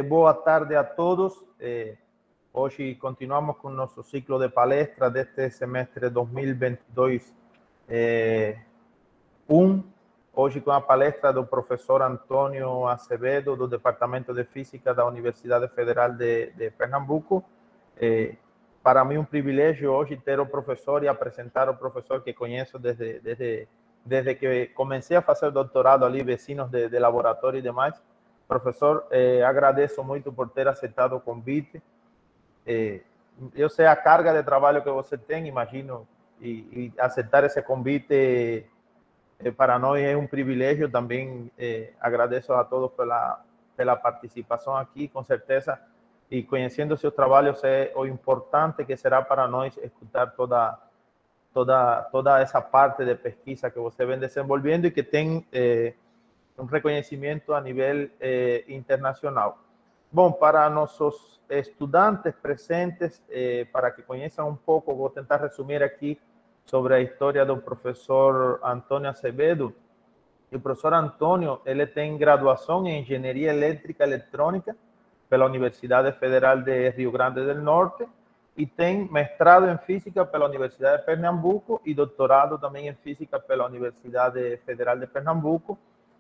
Boa tarde a todos. Hoje continuamos com o nosso ciclo de palestras deste semestre 2022-1. Hoje com a palestra do professor Antônio Acevedo, do Departamento de Física da Universidade Federal de Pernambuco. Para mim, um privilégio hoje ter o professor e apresentar o professor que conheço desde que comecei a fazer doutorado ali, vecinos de laboratório e demais. Professor, agradeço muito por ter aceitado o convite. Eu sei a carga de trabalho que você tem, imagino, e aceitar esse convite para nós é um privilégio. Também agradeço a todos pela participação aqui, com certeza, e conhecendo seus trabalhos é o importante que será para nós escutar toda essa parte de pesquisa que você vem desenvolvendo e que tem um reconhecimento a nível internacional. Bom, para nossos estudantes presentes, para que conheçam um pouco, vou tentar resumir aqui sobre a história do professor Antônio Acevedo. O professor Antônio, ele tem graduação em Engenharia Elétrica e Eletrônica pela Universidade Federal de Rio Grande do Norte e tem mestrado em Física pela Universidade de Pernambuco e doutorado também em Física pela Universidade Federal de Pernambuco.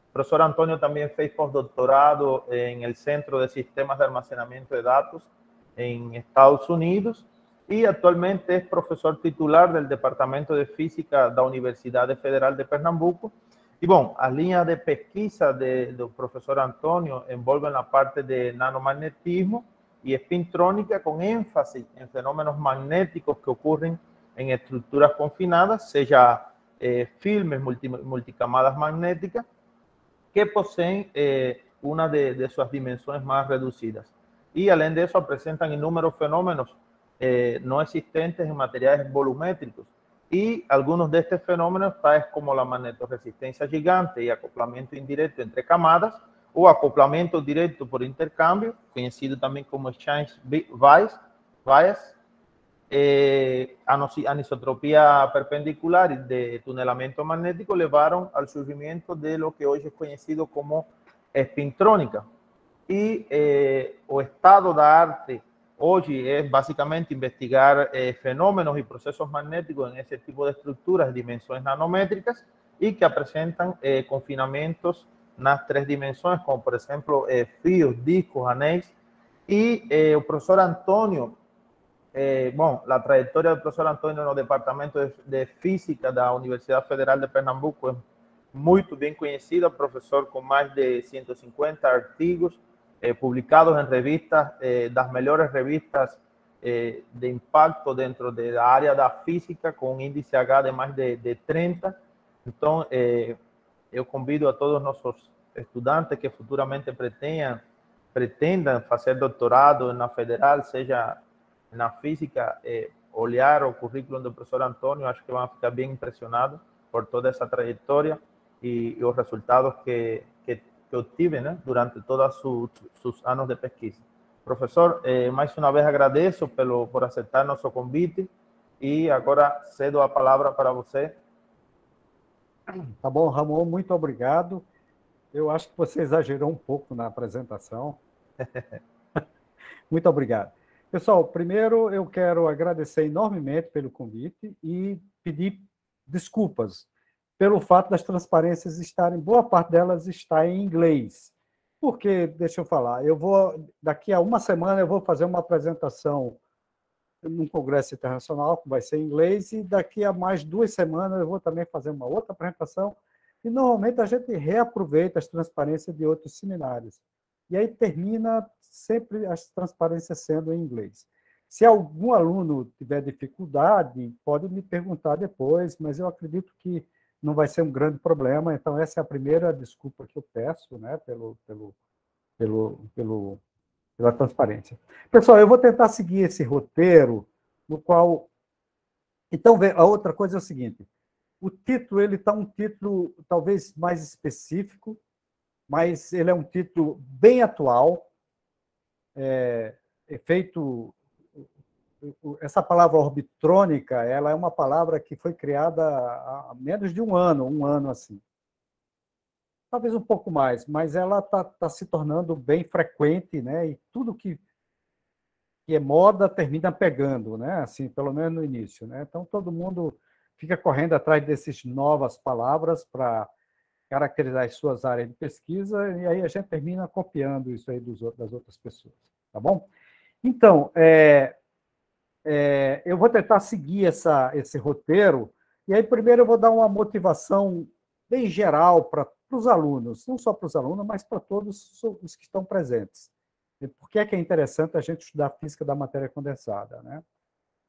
O professor Antônio também fez pós-doutorado em el Centro de Sistemas de Almacenamiento de Datos em Estados Unidos e atualmente é professor titular do Departamento de Física da Universidade Federal de Pernambuco. E, bom, as linhas de pesquisa do professor Antônio envolvem a parte de nanomagnetismo e espintrônica, com ênfase em fenômenos magnéticos que ocorrem em estruturas confinadas, seja filmes multicamadas magnéticas, que poseen una de sus dimensiones más reducidas. Y, além disso, apresentan inúmeros fenómenos no existentes en materiales volumétricos. Y algunos de estos fenómenos, tales como la magnetorresistencia gigante y acoplamiento indirecto entre camadas, o acoplamiento directo por intercambio, conocido también como exchange bias, anisotropía perpendicular y de tunelamiento magnético llevaron al surgimiento de lo que hoy es conocido como espintrónica. Y o estado da arte hoy es básicamente investigar fenómenos y procesos magnéticos en ese tipo de estructuras de dimensiones nanométricas y que presentan confinamientos en las tres dimensiones, como por ejemplo fios, discos, anéis. Y el profesor Antônio, bom, a trajetória do professor Antônio no Departamento de Física da Universidade Federal de Pernambuco é muito bem conhecida, professor com mais de 150 artigos publicados em revistas, das melhores revistas de impacto dentro da área da física, com índice H de mais de 30. Então, eu convido a todos nossos estudantes que futuramente pretendam fazer doutorado na Federal, seja na física, olhar o currículo do professor Antônio, acho que vão ficar bem impressionados por toda essa trajetória e os resultados que obtive, né, durante todos seus anos de pesquisa. Professor, mais uma vez agradeço por aceitar nosso convite e agora cedo a palavra para você. Tá bom, Ramon, muito obrigado. Eu acho que você exagerou um pouco na apresentação. Muito obrigado. Pessoal, primeiro eu quero agradecer enormemente pelo convite e pedir desculpas pelo fato das transparências estarem, boa parte delas está em inglês. Porque, deixa eu falar, daqui a uma semana eu vou fazer uma apresentação num congresso internacional, que vai ser em inglês, e daqui a mais 2 semanas eu vou também fazer uma outra apresentação, e normalmente a gente reaproveita as transparências de outros seminários. E aí termina sempre as transparências sendo em inglês. Se algum aluno tiver dificuldade, pode me perguntar depois, mas eu acredito que não vai ser um grande problema. Então, essa é a primeira desculpa que eu peço, né, pela transparência. Pessoal, eu vou tentar seguir esse roteiro, no qual... Então, a outra coisa é o seguinte, o título, ele está um título talvez mais específico, mas ele é um título bem atual, feito... Essa palavra orbitrônica, ela é uma palavra que foi criada há menos de um ano assim. talvez um pouco mais, mas ela tá se tornando bem frequente, né? E tudo que é moda termina pegando, né? Assim, pelo menos no início, né? Então todo mundo fica correndo atrás dessas novas palavras para caracterizar as suas áreas de pesquisa, e aí a gente termina copiando isso aí das outras pessoas, tá bom? Então, eu vou tentar seguir esse roteiro, e aí primeiro eu vou dar uma motivação bem geral para os alunos, não só para os alunos, mas para todos os que estão presentes. Por que é interessante a gente estudar a física da matéria condensada, né?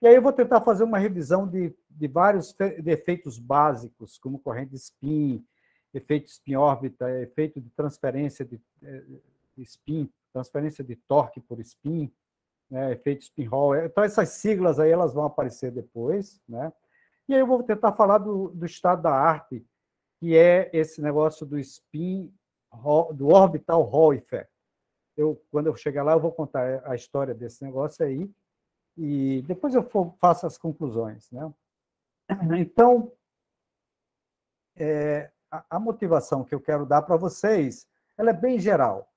E aí eu vou tentar fazer uma revisão de vários efeitos básicos, como corrente de spin, efeito spin-órbita, efeito de transferência de spin, transferência de torque por spin, né, efeito spin-Hall. Então, essas siglas aí elas vão aparecer depois, né? E aí eu vou tentar falar do estado da arte, que é esse negócio do spin, do orbital Hall effect. Quando eu chegar lá, eu vou contar a história desse negócio aí, e depois eu faço as conclusões, né? Então, a motivação que eu quero dar para vocês, ela é bem geral.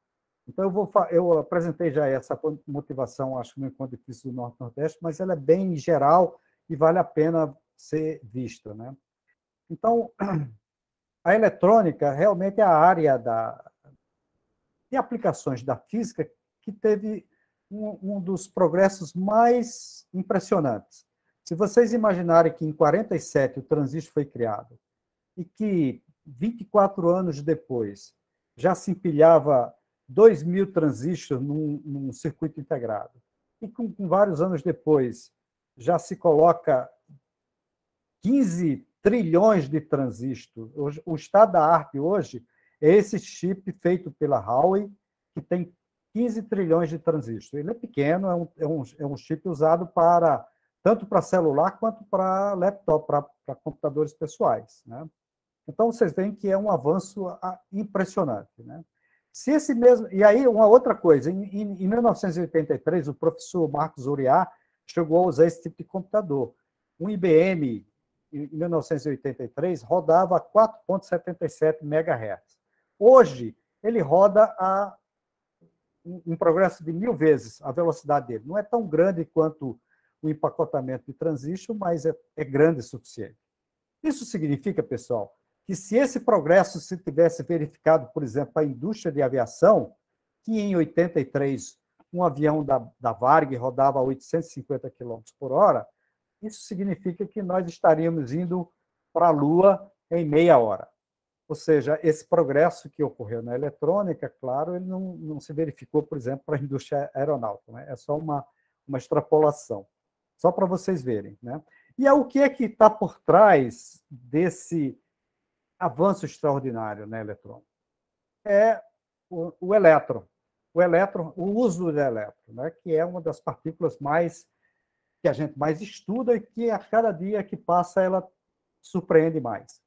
Então, eu apresentei já essa motivação, acho que no Encontro de Física do Norte-Nordeste, mas ela é bem geral e vale a pena ser vista, né? Então, a eletrônica realmente é a área de aplicações da física que teve um dos progressos mais impressionantes. Se vocês imaginarem que em 47 o transistor foi criado e que 24 anos depois já se empilhava 2.000 transistores num circuito integrado, e com vários anos depois já se coloca 15 trilhões de transistores. O estado da arte hoje é esse chip feito pela Huawei, que tem 15 trilhões de transistores. Ele é pequeno, é um chip usado tanto para celular quanto para laptop, para computadores pessoais, né? Então, vocês veem que é um avanço impressionante, né? Se esse mesmo... E aí, uma outra coisa, em 1983, o professor Marcos Uriá chegou a usar esse tipo de computador. Um IBM, em 1983, rodava a 4,77 MHz. Hoje, ele roda a um progresso de 1000 vezes a velocidade dele. Não é tão grande quanto o empacotamento de transistor, mas é grande o suficiente. Isso significa, pessoal, que se esse progresso se tivesse verificado, por exemplo, a indústria de aviação, que em 83 um avião da Varg rodava a 850 km por hora, isso significa que nós estaríamos indo para a Lua em meia hora. Ou seja, esse progresso que ocorreu na eletrônica, claro, ele não se verificou, por exemplo, para a indústria aeronáutica, né? É só uma extrapolação, só para vocês verem, né? E o que é que está por trás desse avanço extraordinário na eletrônica? É o elétron. O uso do elétron, né? Que é uma das partículas que a gente mais estuda e que a cada dia que passa ela surpreende mais.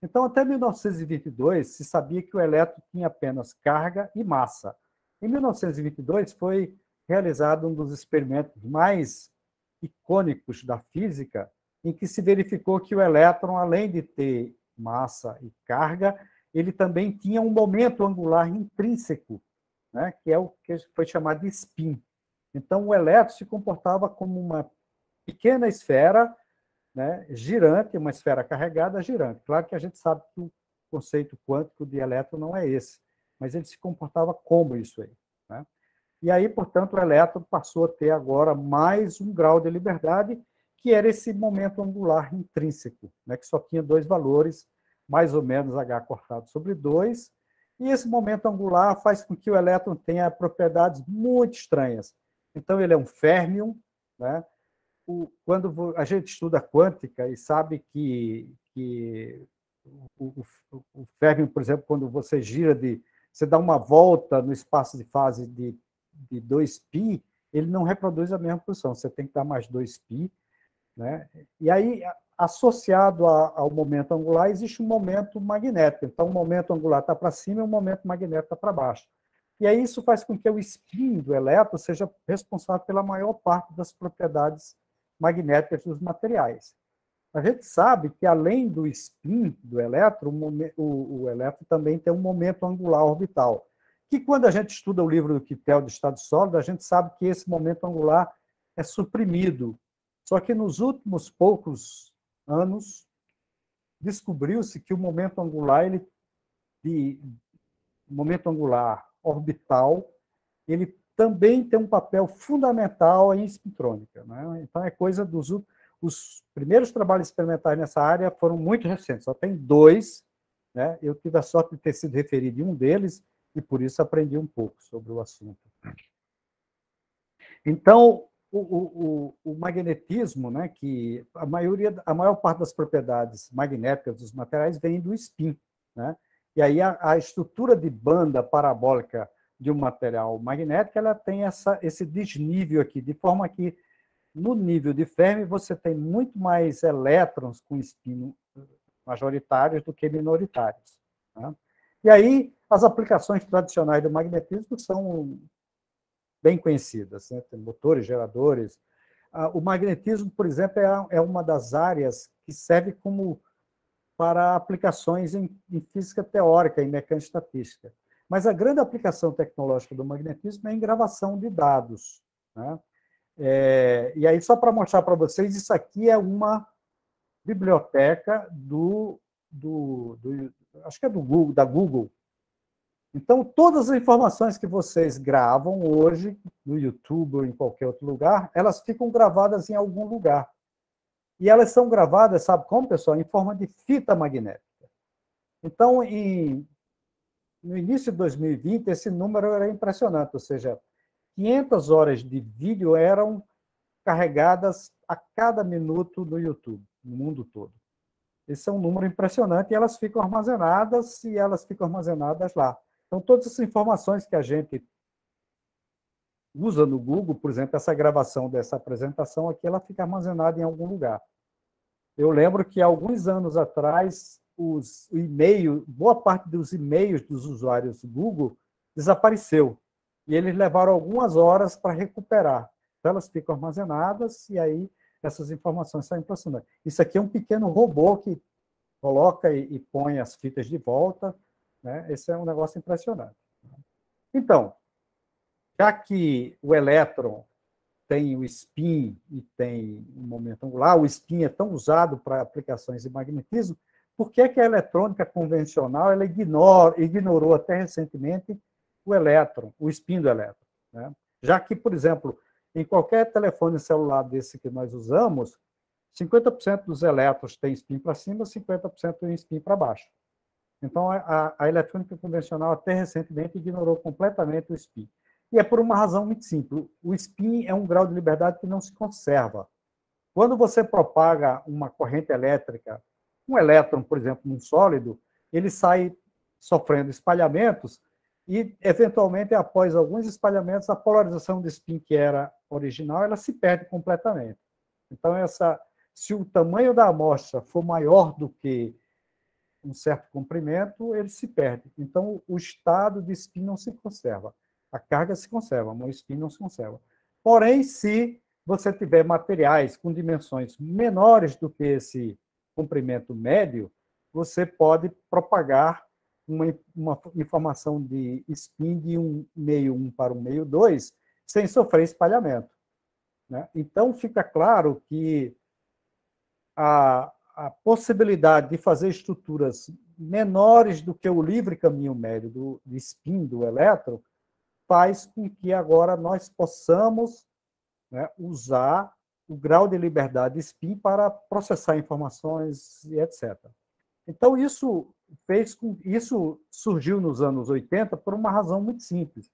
Então, até 1922, se sabia que o elétron tinha apenas carga e massa. Em 1922, foi realizado um dos experimentos mais icônicos da física, em que se verificou que o elétron, além de ter massa e carga, ele também tinha um momento angular intrínseco, né, que é o que foi chamado de spin. Então, o elétron se comportava como uma pequena esfera, né, girante, uma esfera carregada girante. Claro que a gente sabe que o conceito quântico de elétron não é esse, mas ele se comportava como isso aí, né? E aí, portanto, o elétron passou a ter agora mais um grau de liberdade, que era esse momento angular intrínseco, né, que só tinha 2 valores, mais ou menos h cortado sobre 2, e esse momento angular faz com que o elétron tenha propriedades muito estranhas. Então, ele é um férmion, né? Quando a gente estuda quântica e sabe que o férmion, por exemplo, quando você você dá uma volta no espaço de fase de 2π, ele não reproduz a mesma posição, você tem que dar mais 2π, né? E aí, associado ao momento angular, existe um momento magnético. Então, o momento angular está para cima e o momento magnético está para baixo. E aí isso faz com que o spin do elétron seja responsável pela maior parte das propriedades magnéticas dos materiais. A gente sabe que, além do spin do elétron, o elétron também tem um momento angular orbital, que, quando a gente estuda o livro do Kittel de estado sólido, a gente sabe que esse momento angular é suprimido. Só que, nos últimos poucos anos, descobriu-se que o momento angular, momento angular orbital, ele também tem um papel fundamental em espintrônica, né? Então, é coisa dos... Os primeiros trabalhos experimentais nessa área foram muito recentes, só tem 2, né? Eu tive a sorte de ter sido referido em um deles, e por isso aprendi um pouco sobre o assunto. Então, o magnetismo, né, que a maior parte das propriedades magnéticas dos materiais vem do spin, né? E aí a estrutura de banda parabólica de um material magnético, ela tem esse desnível aqui, de forma que no nível de Fermi você tem muito mais elétrons com spin majoritários do que minoritários, né? E aí as aplicações tradicionais do magnetismo são bem conhecidas, né? Tem motores, geradores. O magnetismo, por exemplo, é uma das áreas que serve como para aplicações em física teórica, em mecânica estatística. Mas a grande aplicação tecnológica do magnetismo é em gravação de dados, né? E aí, só para mostrar para vocês, isso aqui é uma biblioteca acho que é do Google, da Google. Então, todas as informações que vocês gravam hoje, no YouTube ou em qualquer outro lugar, elas ficam gravadas em algum lugar. E elas são gravadas, sabe como, pessoal? Em forma de fita magnética. Então, no início de 2020, esse número era impressionante, ou seja, 500 horas de vídeo eram carregadas a cada minuto no YouTube, no mundo todo. Esse é um número impressionante, e elas ficam armazenadas, lá. Então, todas as informações que a gente usa no Google, por exemplo, essa gravação dessa apresentação aqui, ela fica armazenada em algum lugar. Eu lembro que, há alguns anos atrás, boa parte dos e-mails dos usuários do Google desapareceu. E eles levaram algumas horas para recuperar. Então, elas ficam armazenadas, e aí essas informações saem para cima. Isso aqui é um pequeno robô que coloca e põe as fitas de volta, né? Esse é um negócio impressionante. Então, já que o elétron tem o spin e tem um momento angular, o spin é tão usado para aplicações de magnetismo, por que a eletrônica convencional ela ignorou até recentemente o elétron, o spin do elétron, né? Já que, por exemplo, em qualquer telefone celular desse que nós usamos, 50% dos elétrons tem spin para cima, 50% tem spin para baixo. Então, a eletrônica convencional, até recentemente, ignorou completamente o spin. E é por uma razão muito simples. O spin é um grau de liberdade que não se conserva. Quando você propaga uma corrente elétrica, um elétron, por exemplo, num sólido, ele sai sofrendo espalhamentos e, eventualmente, após alguns espalhamentos, a polarização do spin que era original, ela se perde completamente. Então, se o tamanho da amostra for maior do que um certo comprimento, ele se perde. Então, o estado de spin não se conserva. A carga se conserva, mas o spin não se conserva. Porém, se você tiver materiais com dimensões menores do que esse comprimento médio, você pode propagar uma informação de spin de 1,1 para 1,2 sem sofrer espalhamento, né? Então, fica claro que a possibilidade de fazer estruturas menores do que o livre caminho médio do spin do elétron faz com que agora nós possamos, né, usar o grau de liberdade spin para processar informações e etc. Então, isso surgiu nos anos 80 por uma razão muito simples,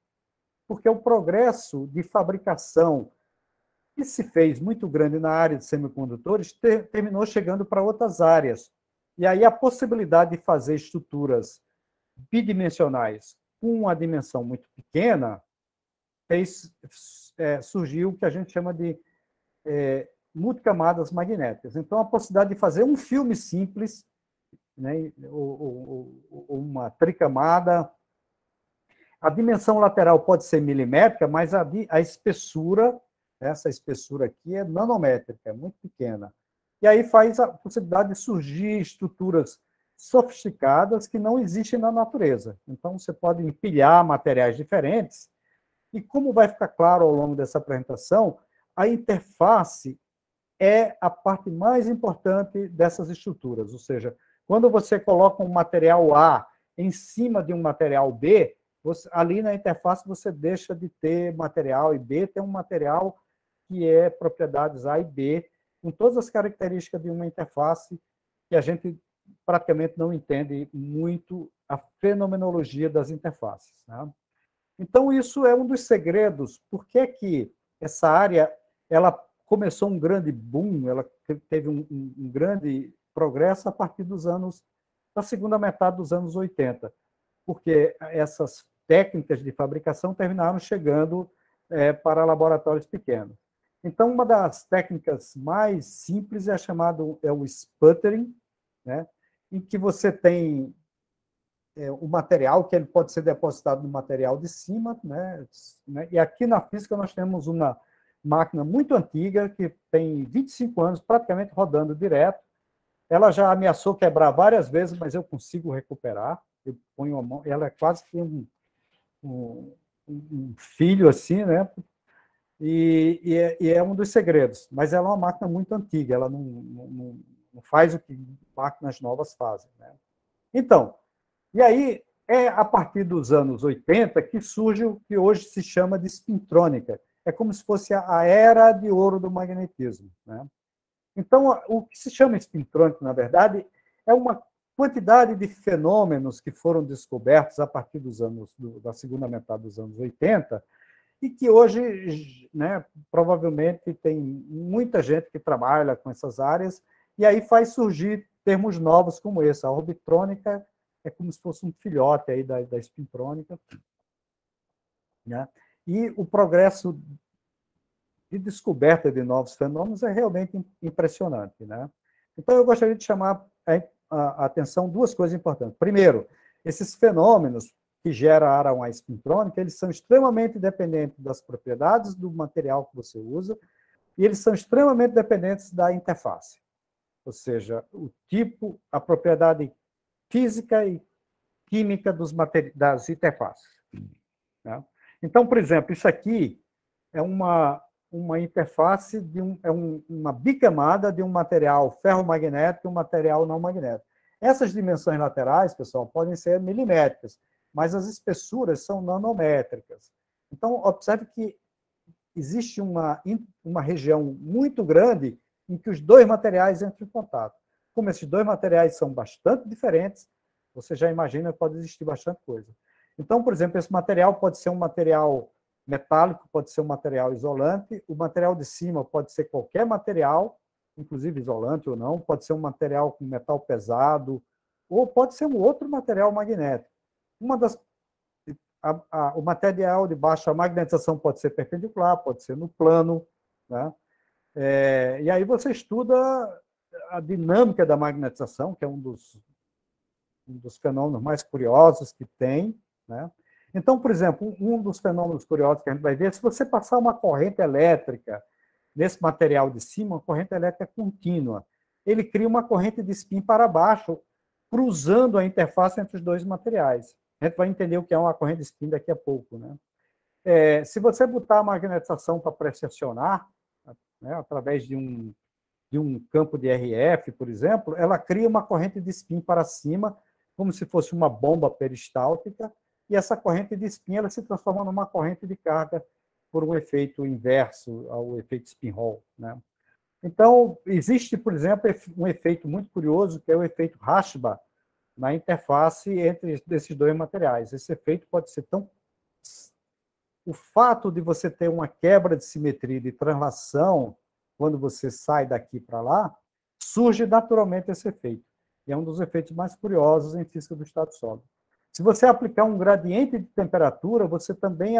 porque o progresso de fabricação que se fez muito grande na área de semicondutores terminou chegando para outras áreas. E aí a possibilidade de fazer estruturas bidimensionais com uma dimensão muito pequena surgiu o que a gente chama de multicamadas magnéticas. Então, a possibilidade de fazer um filme simples, né, ou uma tricamada. A dimensão lateral pode ser milimétrica, mas a espessura, essa espessura aqui, é nanométrica, é muito pequena. E aí faz a possibilidade de surgir estruturas sofisticadas que não existem na natureza. Então, você pode empilhar materiais diferentes, e como vai ficar claro ao longo dessa apresentação, a interface é a parte mais importante dessas estruturas, ou seja, quando você coloca um material A em cima de um material B, ali na interface você deixa de ter material, e B tem um material que é propriedades A e B, com todas as características de uma interface que a gente praticamente não entende muito a fenomenologia das interfaces, né? Então, isso é um dos segredos. Por que que essa área ela começou um grande boom, ela teve um grande progresso a partir da segunda metade dos anos 80, porque essas técnicas de fabricação terminaram chegando para laboratórios pequenos. Então, uma das técnicas mais simples é o sputtering, né, em que você tem o material, que ele pode ser depositado no material de cima, né? E aqui na física nós temos uma máquina muito antiga, que tem 25 anos, praticamente rodando direto. Ela já ameaçou quebrar várias vezes, mas eu consigo recuperar. Eu ponho a mão, ela é quase que um filho assim, né? E é um dos segredos. Mas ela é uma máquina muito antiga, ela não faz o que máquinas novas fazem, né? Então, e aí é a partir dos anos 80 que surge o que hoje se chama de spintrônica. É como se fosse a era de ouro do magnetismo, né? Então, o que se chama spintrônica, na verdade, é uma quantidade de fenômenos que foram descobertos a partir da segunda metade dos anos 80 e que hoje, né, provavelmente tem muita gente que trabalha com essas áreas e aí faz surgir termos novos como esse. A orbitrônica é como se fosse um filhote aí da spintrônica, né? E o progresso de descoberta de novos fenômenos é realmente impressionante, né? Então, eu gostaria de chamar a atenção duas coisas importantes. Primeiro, esses fenômenos que geraram a spintrônica, eles são extremamente dependentes das propriedades do material que você usa e eles são extremamente dependentes da interface, ou seja, o tipo, a propriedade física e química das interfaces, né? Então, por exemplo, isso aqui é uma interface uma bicamada de um material ferromagnético e um material não magnético. Essas dimensões laterais, pessoal, podem ser milimétricas, mas as espessuras são nanométricas. Então, observe que existe uma região muito grande em que os dois materiais entram em contato. Como esses dois materiais são bastante diferentes, você já imagina que pode existir bastante coisa. Então, por exemplo, esse material pode ser um material metálico, pode ser um material isolante, o material de cima pode ser qualquer material, inclusive isolante ou não, pode ser um material com metal pesado, ou pode ser um outro material magnético. O material de baixa magnetização pode ser perpendicular, pode ser no plano, né? E aí você estuda a dinâmica da magnetização, que é um dos fenômenos mais curiosos que tem, né? Então, por exemplo, um dos fenômenos curiosos que a gente vai ver é se você passar uma corrente elétrica nesse material de cima, uma corrente elétrica contínua, ele cria uma corrente de spin para baixo, cruzando a interface entre os dois materiais. A gente vai entender o que é uma corrente de spin daqui a pouco, né? Se você botar a magnetização para pressionar, né, através de um campo de RF, por exemplo, ela cria uma corrente de spin para cima, como se fosse uma bomba peristáltica, e essa corrente de spin ela se transforma numa corrente de carga por um efeito inverso ao efeito spin-Hall, né? Então, existe, por exemplo, um efeito muito curioso, que é o efeito Rashba, na interface entre esses dois materiais. Esse efeito pode ser tão... O fato de você ter uma quebra de simetria de translação, quando você sai daqui para lá, surge naturalmente esse efeito. E é um dos efeitos mais curiosos em física do estado sólido. Se você aplicar um gradiente de temperatura, você também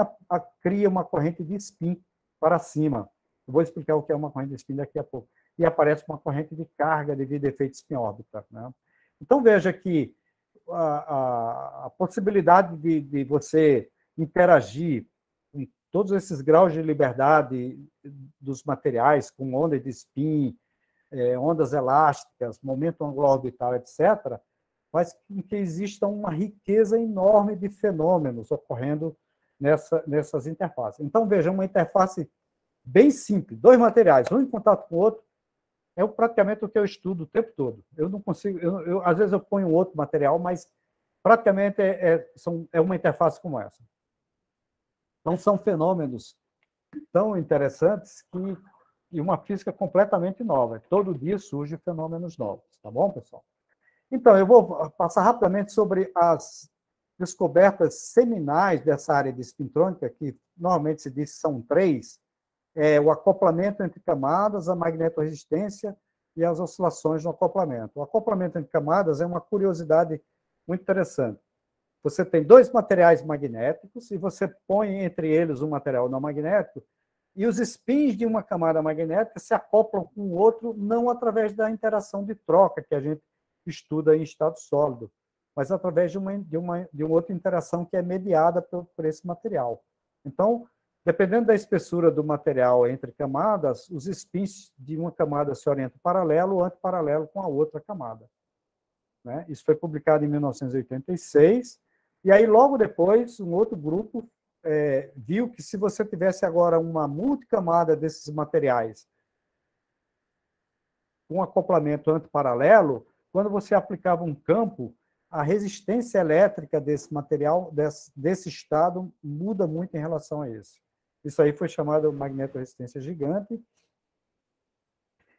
cria uma corrente de spin para cima. Eu vou explicar o que é uma corrente de spin daqui a pouco. E aparece uma corrente de carga devido a efeito spin-órbita, né? Então, veja que a possibilidade de você interagir em todos esses graus de liberdade dos materiais, com onda de spin, ondas elásticas, momento angular orbital, etc., faz com que exista uma riqueza enorme de fenômenos ocorrendo nessas interfaces. Então, veja, uma interface bem simples, dois materiais, um em contato com o outro, é praticamente o que eu estudo o tempo todo. Eu não consigo, às vezes eu ponho outro material, mas praticamente é uma interface como essa. Então, são fenômenos tão interessantes e uma física completamente nova. Todo dia surgem fenômenos novos, tá bom, pessoal? Então, eu vou passar rapidamente sobre as descobertas seminais dessa área de espintrônica, que normalmente se diz que são 3, o acoplamento entre camadas, a magnetorresistência e as oscilações no acoplamento. O acoplamento entre camadas é uma curiosidade muito interessante. Você tem 2 materiais magnéticos e você põe entre eles um material não magnético e os spins de uma camada magnética se acoplam com o outro não através da interação de troca que a gente estuda em estado sólido, mas através de uma outra interação que é mediada por esse material. Então, dependendo da espessura do material entre camadas, os spins de uma camada se orientam paralelo ou antiparalelo com a outra camada. Né? Isso foi publicado em 1986, e aí logo depois um outro grupo viu que se você tivesse agora uma multicamada desses materiais com acoplamento antiparalelo, quando você aplicava um campo, a resistência elétrica desse material, desse estado, muda muito em relação a esse. Isso aí foi chamado magnetorresistência gigante.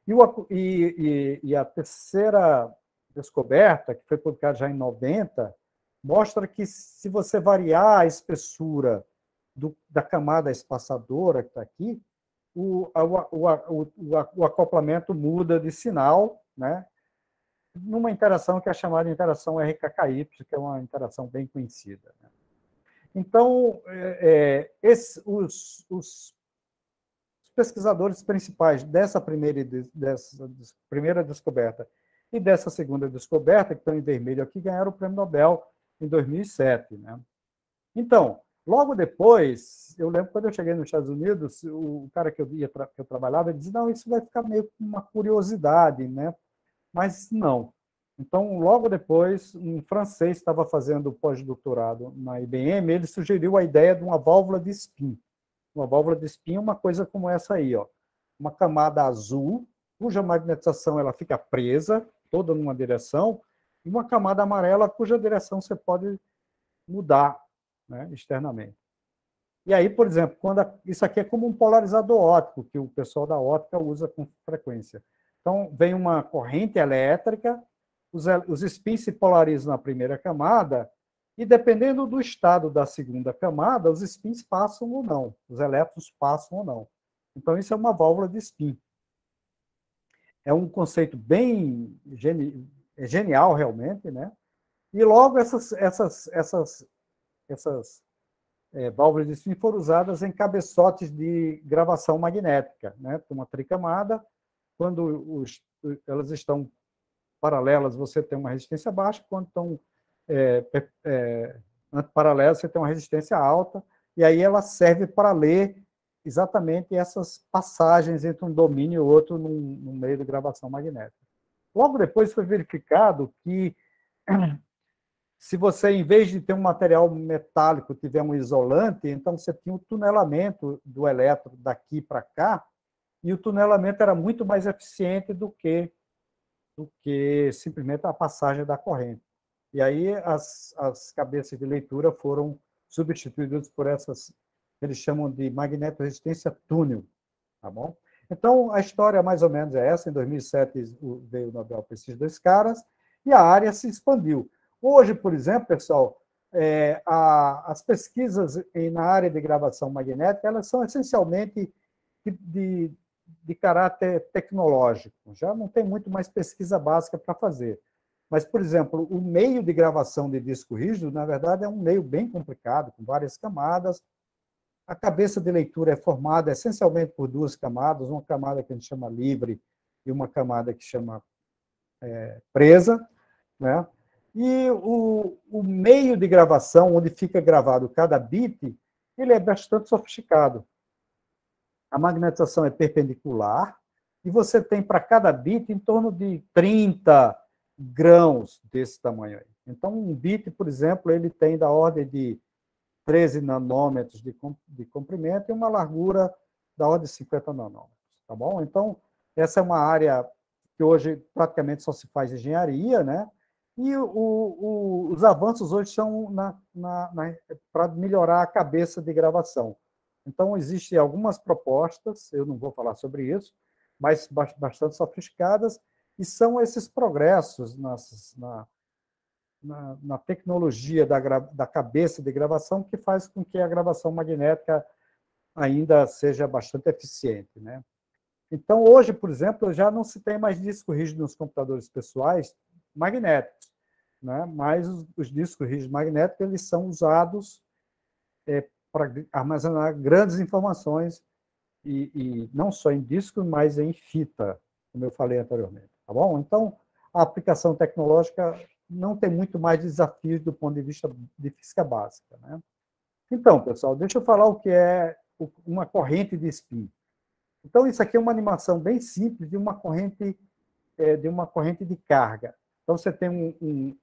E a terceira descoberta, que foi publicada já em 90, mostra que se você variar a espessura da camada espaçadora que está aqui, o acoplamento muda de sinal, né? Numa interação que é chamada de interação RKKY, que é uma interação bem conhecida. Né? Então, os pesquisadores principais dessa primeira descoberta e dessa segunda descoberta, que estão em vermelho aqui, ganharam o Prêmio Nobel em 2007. Né? Então, logo depois, eu lembro quando eu cheguei nos Estados Unidos, o cara que eu trabalhava, ele disse, não, isso vai ficar meio com uma curiosidade, né? Mas não. Então, logo depois, um francês estava fazendo pós-doutorado na IBM, ele sugeriu a ideia de uma válvula de spin. Uma válvula de spin é uma coisa como essa aí, ó. Uma camada azul, cuja magnetização ela fica presa, toda numa direção, e uma camada amarela, cuja direção você pode mudar, né, externamente. E aí, por exemplo, isso aqui é como um polarizador óptico, que o pessoal da óptica usa com frequência. Então, vem uma corrente elétrica, os spins se polarizam na primeira camada, e dependendo do estado da segunda camada, os spins passam ou não, os elétrons passam ou não. Então, isso é uma válvula de spin. É um conceito bem genial, realmente, né? E logo essas válvulas de spin foram usadas em cabeçotes de gravação magnética, né? Uma tricamada. Quando elas estão paralelas, você tem uma resistência baixa, quando estão antiparalelas, você tem uma resistência alta, e aí ela serve para ler exatamente essas passagens entre um domínio e outro no meio de gravação magnética. Logo depois foi verificado que se você, em vez de ter um material metálico, tiver um isolante, então você tinha um tunelamento do elétron daqui para cá, e o tunelamento era muito mais eficiente do que simplesmente a passagem da corrente. E aí as cabeças de leitura foram substituídas por essas, que eles chamam de magnetorresistência túnel. Tá bom? Então, a história mais ou menos é essa. Em 2007 veio o Nobel para esses 2 caras, e a área se expandiu. Hoje, por exemplo, pessoal, as pesquisas na área de gravação magnética, elas são essencialmente de caráter tecnológico. Já não tem muito mais pesquisa básica para fazer. Mas, por exemplo, o meio de gravação de disco rígido, na verdade, é um meio bem complicado, com várias camadas. A cabeça de leitura é formada essencialmente por 2 camadas, uma camada que a gente chama livre e uma camada que chama presa, né? E o meio de gravação, onde fica gravado cada bit, ele é bastante sofisticado. A magnetização é perpendicular, e você tem para cada bit em torno de 30 grãos desse tamanho aí. Então, um bit, por exemplo, ele tem da ordem de 13 nanômetros de comprimento e uma largura da ordem de 50 nanômetros, tá bom? Então, essa é uma área que hoje praticamente só se faz engenharia, né? E os avanços hoje são para melhorar a cabeça de gravação. Então, existem algumas propostas, eu não vou falar sobre isso, mas bastante sofisticadas, e são esses progressos na tecnologia da cabeça de gravação que faz com que a gravação magnética ainda seja bastante eficiente, né? Então, hoje, por exemplo, já não se tem mais disco rígido nos computadores pessoais magnéticos, né? Mas os discos rígidos magnéticos eles são usados para armazenar grandes informações, e não só em disco, mas em fita, como eu falei anteriormente. Tá bom? Então, a aplicação tecnológica não tem muito mais desafios do ponto de vista de física básica, né? Então, pessoal, deixa eu falar o que é uma corrente de spin. Então, isso aqui é uma animação bem simples de uma corrente de carga. Então, você tem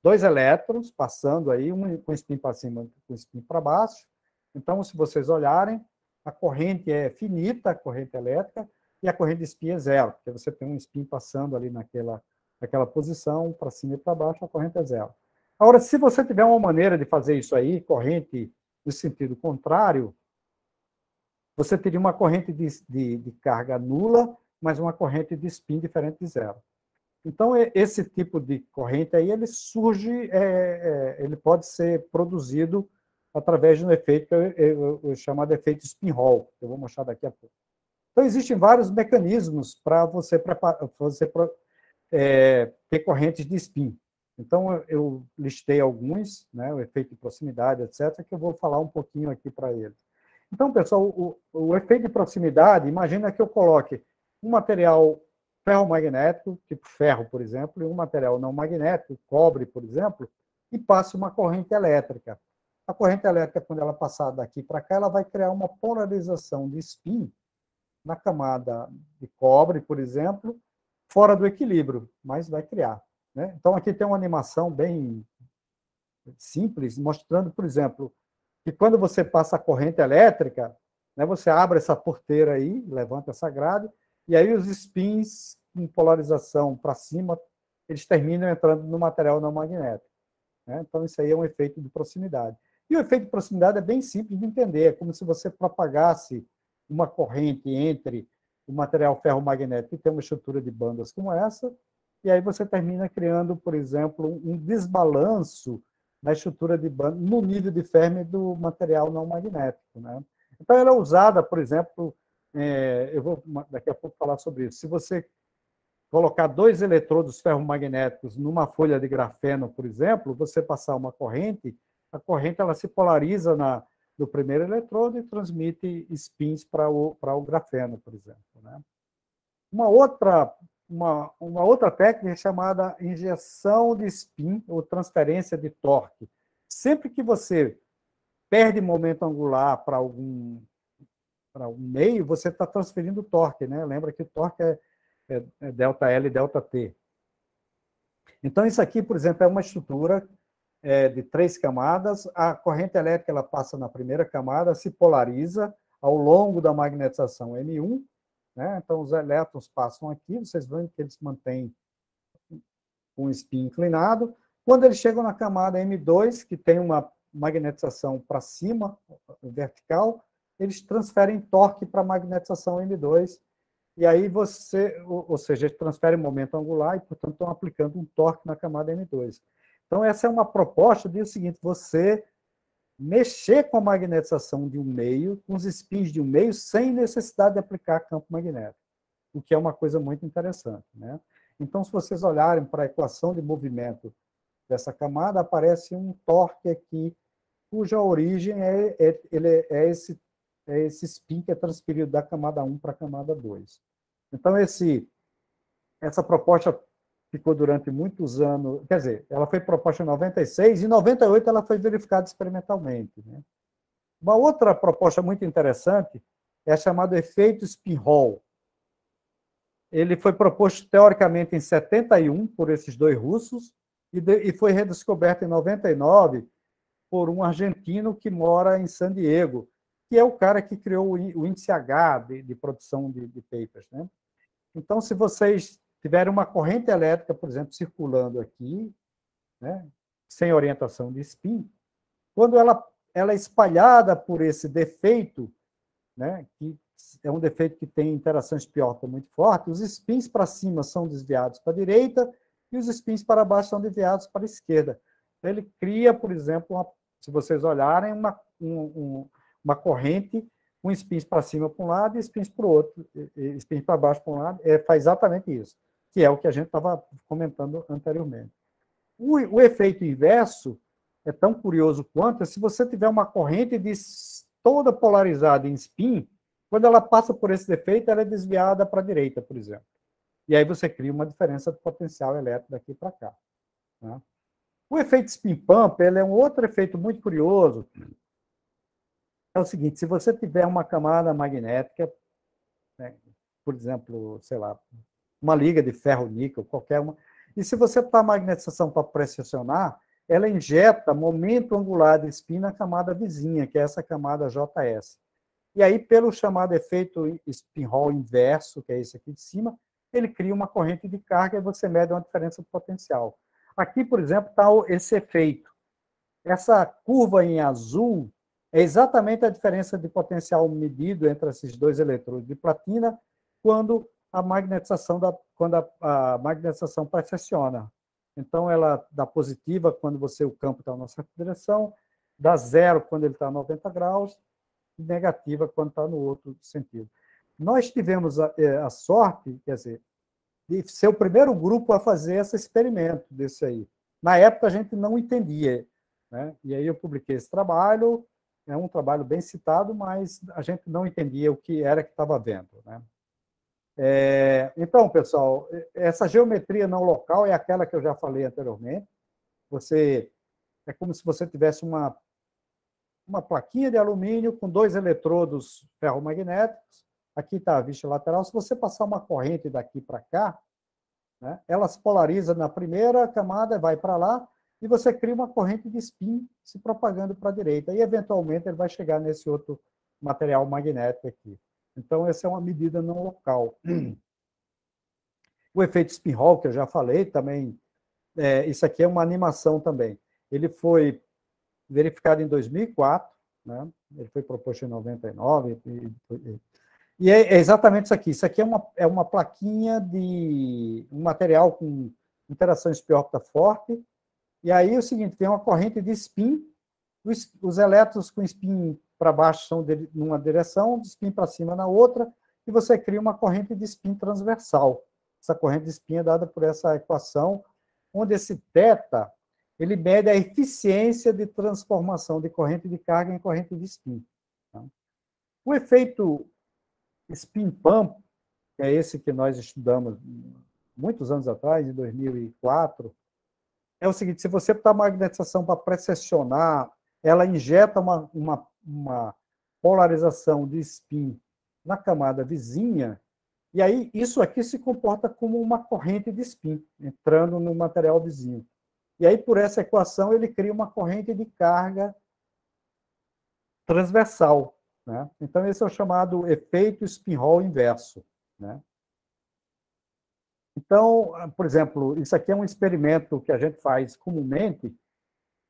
dois elétrons passando aí, um com spin para cima, com spin para baixo. Então, se vocês olharem, a corrente é finita, a corrente elétrica, e a corrente de spin é zero, porque você tem um spin passando ali naquela posição, para cima e para baixo, a corrente é zero. Agora, se você tiver uma maneira de fazer isso aí, corrente no sentido contrário, você teria uma corrente de carga nula, mas uma corrente de spin diferente de zero. Então, esse tipo de corrente aí, ele surge, ele pode ser produzido através de um efeito chamado efeito spin Hall, que eu vou mostrar daqui a pouco. Então, existem vários mecanismos para você ter correntes de spin. Então, eu listei alguns, né, o efeito de proximidade, etc., que eu vou falar um pouquinho aqui para eles. Então, pessoal, o efeito de proximidade, imagina que eu coloque um material ferromagnético, tipo ferro, por exemplo, e um material não magnético, cobre, por exemplo, e passe uma corrente elétrica. A corrente elétrica, quando ela passar daqui para cá, ela vai criar uma polarização de spin na camada de cobre, por exemplo, fora do equilíbrio, mas vai criar, né? Então, aqui tem uma animação bem simples, mostrando, por exemplo, que quando você passa a corrente elétrica, né, você abre essa porteira aí, levanta essa grade, e aí os spins com polarização para cima, eles terminam entrando no material não magnético, né? Então, isso aí é um efeito de proximidade. E o efeito de proximidade é bem simples de entender, é como se você propagasse uma corrente entre o material ferromagnético que tem uma estrutura de bandas como essa, e aí você termina criando, por exemplo, um desbalanço na estrutura de banda, no nível de Fermi do material não magnético, né? Então, ela é usada, por exemplo, eu vou daqui a pouco falar sobre isso. Se você colocar dois eletrodos ferromagnéticos numa folha de grafeno, por exemplo, você passar uma corrente, a corrente ela se polariza no primeiro eletrodo e transmite spins para o grafeno, por exemplo, né? Uma outra técnica é chamada injeção de spin ou transferência de torque. Sempre que você perde momento angular para algum meio, você está transferindo torque, né? Lembra que o torque é ΔL e ΔT. Então, isso aqui, por exemplo, é uma estrutura de 3 camadas. A corrente elétrica ela passa na primeira camada, se polariza ao longo da magnetização M1, né? Então, os elétrons passam aqui, vocês veem que eles mantêm um spin inclinado. Quando eles chegam na camada M2, que tem uma magnetização para cima, vertical, eles transferem torque para a magnetização M2, e aí ou seja, eles transferem momento angular e, portanto, estão aplicando um torque na camada M2. Então, essa é uma proposta de o seguinte, você mexer com a magnetização de um meio, com os spins de um meio, sem necessidade de aplicar campo magnético, o que é uma coisa muito interessante, né? Então, se vocês olharem para a equação de movimento dessa camada, aparece um torque aqui, cuja origem é esse spin que é transferido da camada 1 para a camada 2. Então, essa proposta ficou durante muitos anos, quer dizer, ela foi proposta em 96, e em 98 ela foi verificada experimentalmente, né? Uma outra proposta muito interessante é a chamada efeito spin Hall. Ele foi proposto teoricamente em 71 por esses dois russos e foi redescoberto em 99 por um argentino que mora em San Diego, que é o cara que criou o índice H de produção de papers, né? Então, se vocês tiverem uma corrente elétrica, por exemplo, circulando aqui, né, sem orientação de spin, quando ela é espalhada por esse defeito, né, que é um defeito que tem interações piorta muito fortes, os spins para cima são desviados para a direita e os spins para baixo são desviados para a esquerda. Então, ele cria, por exemplo, se vocês olharem, uma corrente com spins para cima para um lado e spins para o outro, spins para baixo para um lado, faz exatamente isso, que é o que a gente estava comentando anteriormente. O efeito inverso é tão curioso quanto se você tiver uma corrente toda polarizada em spin, quando ela passa por esse defeito, ela é desviada para a direita, por exemplo. E aí você cria uma diferença de potencial elétrico daqui para cá. Né? O efeito spin pump ele é um outro efeito muito curioso. É o seguinte, se você tiver uma camada magnética, né, por exemplo, sei lá, uma liga de ferro-níquel, qualquer uma, e se você botar a magnetização para pressionar, ela injeta momento angular de spin na camada vizinha, que é essa camada JS. E aí, pelo chamado efeito spin-Hall inverso, que é esse aqui de cima, ele cria uma corrente de carga e você mede uma diferença de potencial. Aqui, por exemplo, está esse efeito. Essa curva em azul é exatamente a diferença de potencial medido entre esses dois eletrodos de platina quando a magnetização pressiona. Então, ela dá positiva quando o campo está na certa direção, dá zero quando ele está a 90 graus, e negativa quando está no outro sentido. Nós tivemos a sorte, quer dizer, de ser o primeiro grupo a fazer esse experimento desse aí. Na época, a gente não entendia, né? E aí eu publiquei esse trabalho, é um trabalho bem citado, mas a gente não entendia o que era que estava vendo, né? Então, pessoal, essa geometria não local é aquela que eu já falei anteriormente. É como se você tivesse uma plaquinha de alumínio com dois eletrodos ferromagnéticos. Aqui está a vista lateral. Se você passar uma corrente daqui para cá, né, ela se polariza na primeira camada, vai para lá, e você cria uma corrente de spin se propagando para a direita. E, eventualmente, ele vai chegar nesse outro material magnético aqui. Então, essa é uma medida não local. O efeito spin-Hall, que eu já falei, também, isso aqui é uma animação também. Ele foi verificado em 2004, né? Ele foi proposto em 99, e é exatamente isso aqui. Isso aqui é uma plaquinha de um material com interação spin-órbita forte, e aí é o seguinte, tem uma corrente de spin, os elétrons com spin para baixo são numa direção, de spin para cima na outra, e você cria uma corrente de spin transversal. Essa corrente de spin é dada por essa equação, onde esse θ, ele mede a eficiência de transformação de corrente de carga em corrente de spin. O efeito spin pump, que é esse que nós estudamos muitos anos atrás, em 2004, é o seguinte, se você botar a magnetização para precessionar, ela injeta uma polarização de spin na camada vizinha, e aí isso aqui se comporta como uma corrente de spin, entrando no material vizinho. E aí, por essa equação, ele cria uma corrente de carga transversal, né? Então, esse é o chamado efeito spin-Hall inverso, né? Então, por exemplo, isso aqui é um experimento que a gente faz comumente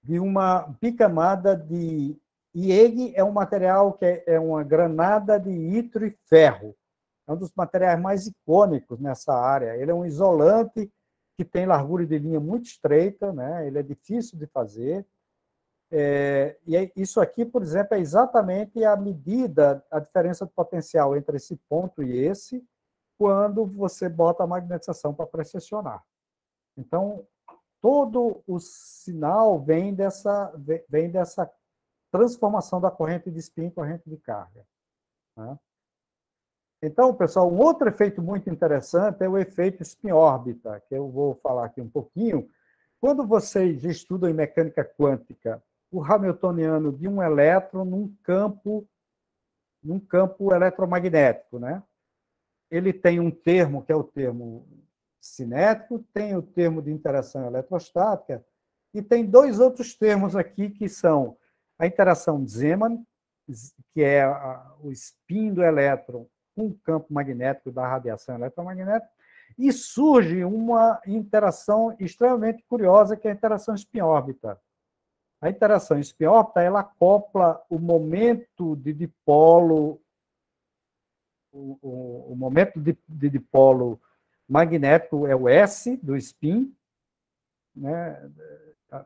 de uma bicamada de IEG, é um material que é uma granada de ítrio e ferro. É um dos materiais mais icônicos nessa área. Ele é um isolante que tem largura de linha muito estreita, né? Ele é difícil de fazer. E isso aqui, por exemplo, é exatamente a medida, a diferença de potencial entre esse ponto e esse, quando você bota a magnetização para precessionar. Então, todo o sinal vem dessa transformação da corrente de spin em corrente de carga, né? Então, pessoal, um outro efeito muito interessante é o efeito spin-órbita, que eu vou falar aqui um pouquinho. Quando vocês estudam em mecânica quântica o hamiltoniano de um elétron num campo eletromagnético, né? ele tem um termo, que é o termo cinético, tem o termo de interação eletrostática, e tem dois outros termos aqui, que são a interação Zeeman, que é o spin do elétron com o campo magnético da radiação eletromagnética, e surge uma interação extremamente curiosa, que é a interação spin-órbita. A interação spin-órbita, ela acopla o momento de dipolo, o momento de dipolo magnético é o S do spin, né?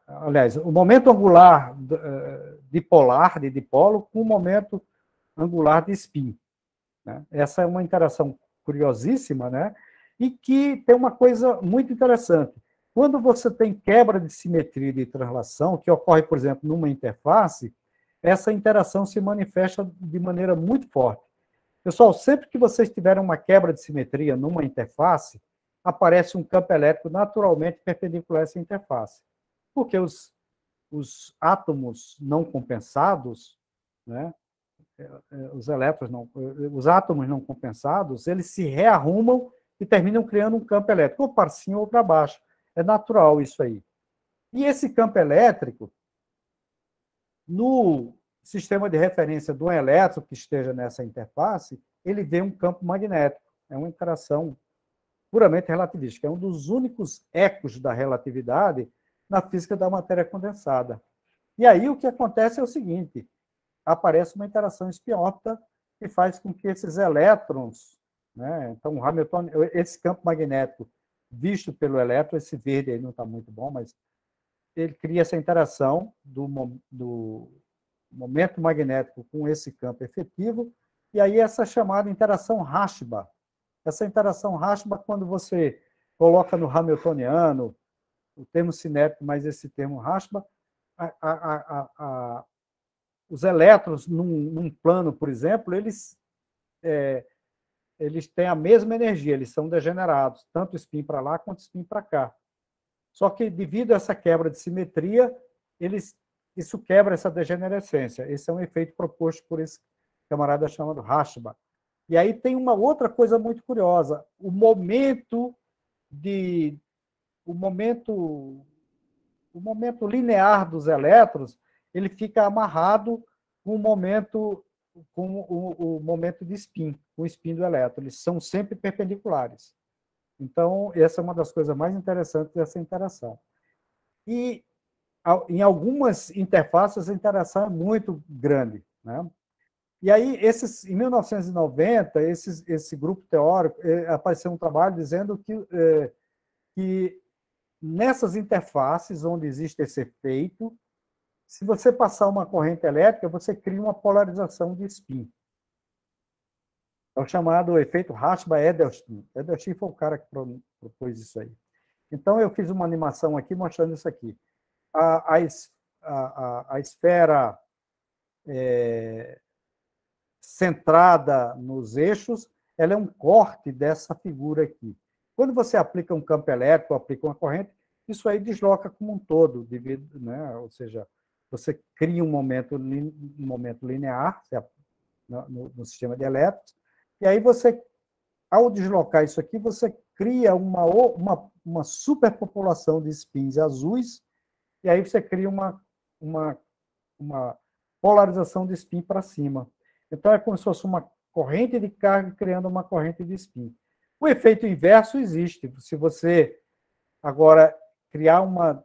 Aliás, o momento angular dipolar, de dipolo, com o momento angular de spin. Né? Essa é uma interação curiosíssima, né? E que tem uma coisa muito interessante. Quando você tem quebra de simetria de translação, que ocorre, por exemplo, numa interface, essa interação se manifesta de maneira muito forte. Pessoal, sempre que vocês tiverem uma quebra de simetria numa interface, aparece um campo elétrico naturalmente perpendicular a essa interface. Porque os átomos não compensados, né, os átomos não compensados, eles se rearrumam e terminam criando um campo elétrico, ou para cima ou para baixo. É natural isso aí. E esse campo elétrico, no sistema de referência de um elétron que esteja nessa interface, ele vê um campo magnético. É uma interação puramente relativística. É um dos únicos ecos da relatividade na física da matéria condensada. E aí o que acontece é o seguinte, aparece uma interação spin-órbita que faz com que esses elétrons, né, então o Hamilton, esse campo magnético visto pelo elétron, esse verde aí não está muito bom, mas ele cria essa interação do momento magnético com esse campo efetivo, e aí essa chamada interação Rashba. Essa interação Rashba, quando você coloca no Hamiltoniano, o termo cinético, mais esse termo Rashba, os elétrons, num plano, por exemplo, eles têm a mesma energia, eles são degenerados, tanto spin para lá quanto spin para cá. Só que, devido a essa quebra de simetria, isso quebra essa degenerescência. Esse é um efeito proposto por esse camarada chamado Rashba. E aí tem uma outra coisa muito curiosa. O momento linear dos elétrons, ele fica amarrado com o momento de spin, com o spin do elétron. Eles são sempre perpendiculares. Então, essa é uma das coisas mais interessantes dessa interação. E, em algumas interfaces, a interação é muito grande, né? E aí, em 1990, esse grupo teórico, apareceu um trabalho dizendo que nessas interfaces onde existe esse efeito, se você passar uma corrente elétrica, você cria uma polarização de spin. É o chamado efeito Rashba-Edelstein. Edelstein foi o cara que propôs isso aí. Então, eu fiz uma animação aqui mostrando isso aqui. A esfera centrada nos eixos, ela é um corte dessa figura aqui. Quando você aplica um campo elétrico, aplica uma corrente, isso aí desloca como um todo, devido, né? Ou seja, você cria um momento linear no sistema de elétrons, e aí você, ao deslocar isso aqui, você cria uma superpopulação de spins azuis, e aí você cria uma polarização de spin para cima. Então, é como se fosse uma corrente de carga criando uma corrente de spin. O efeito inverso existe. Se você, agora, criar uma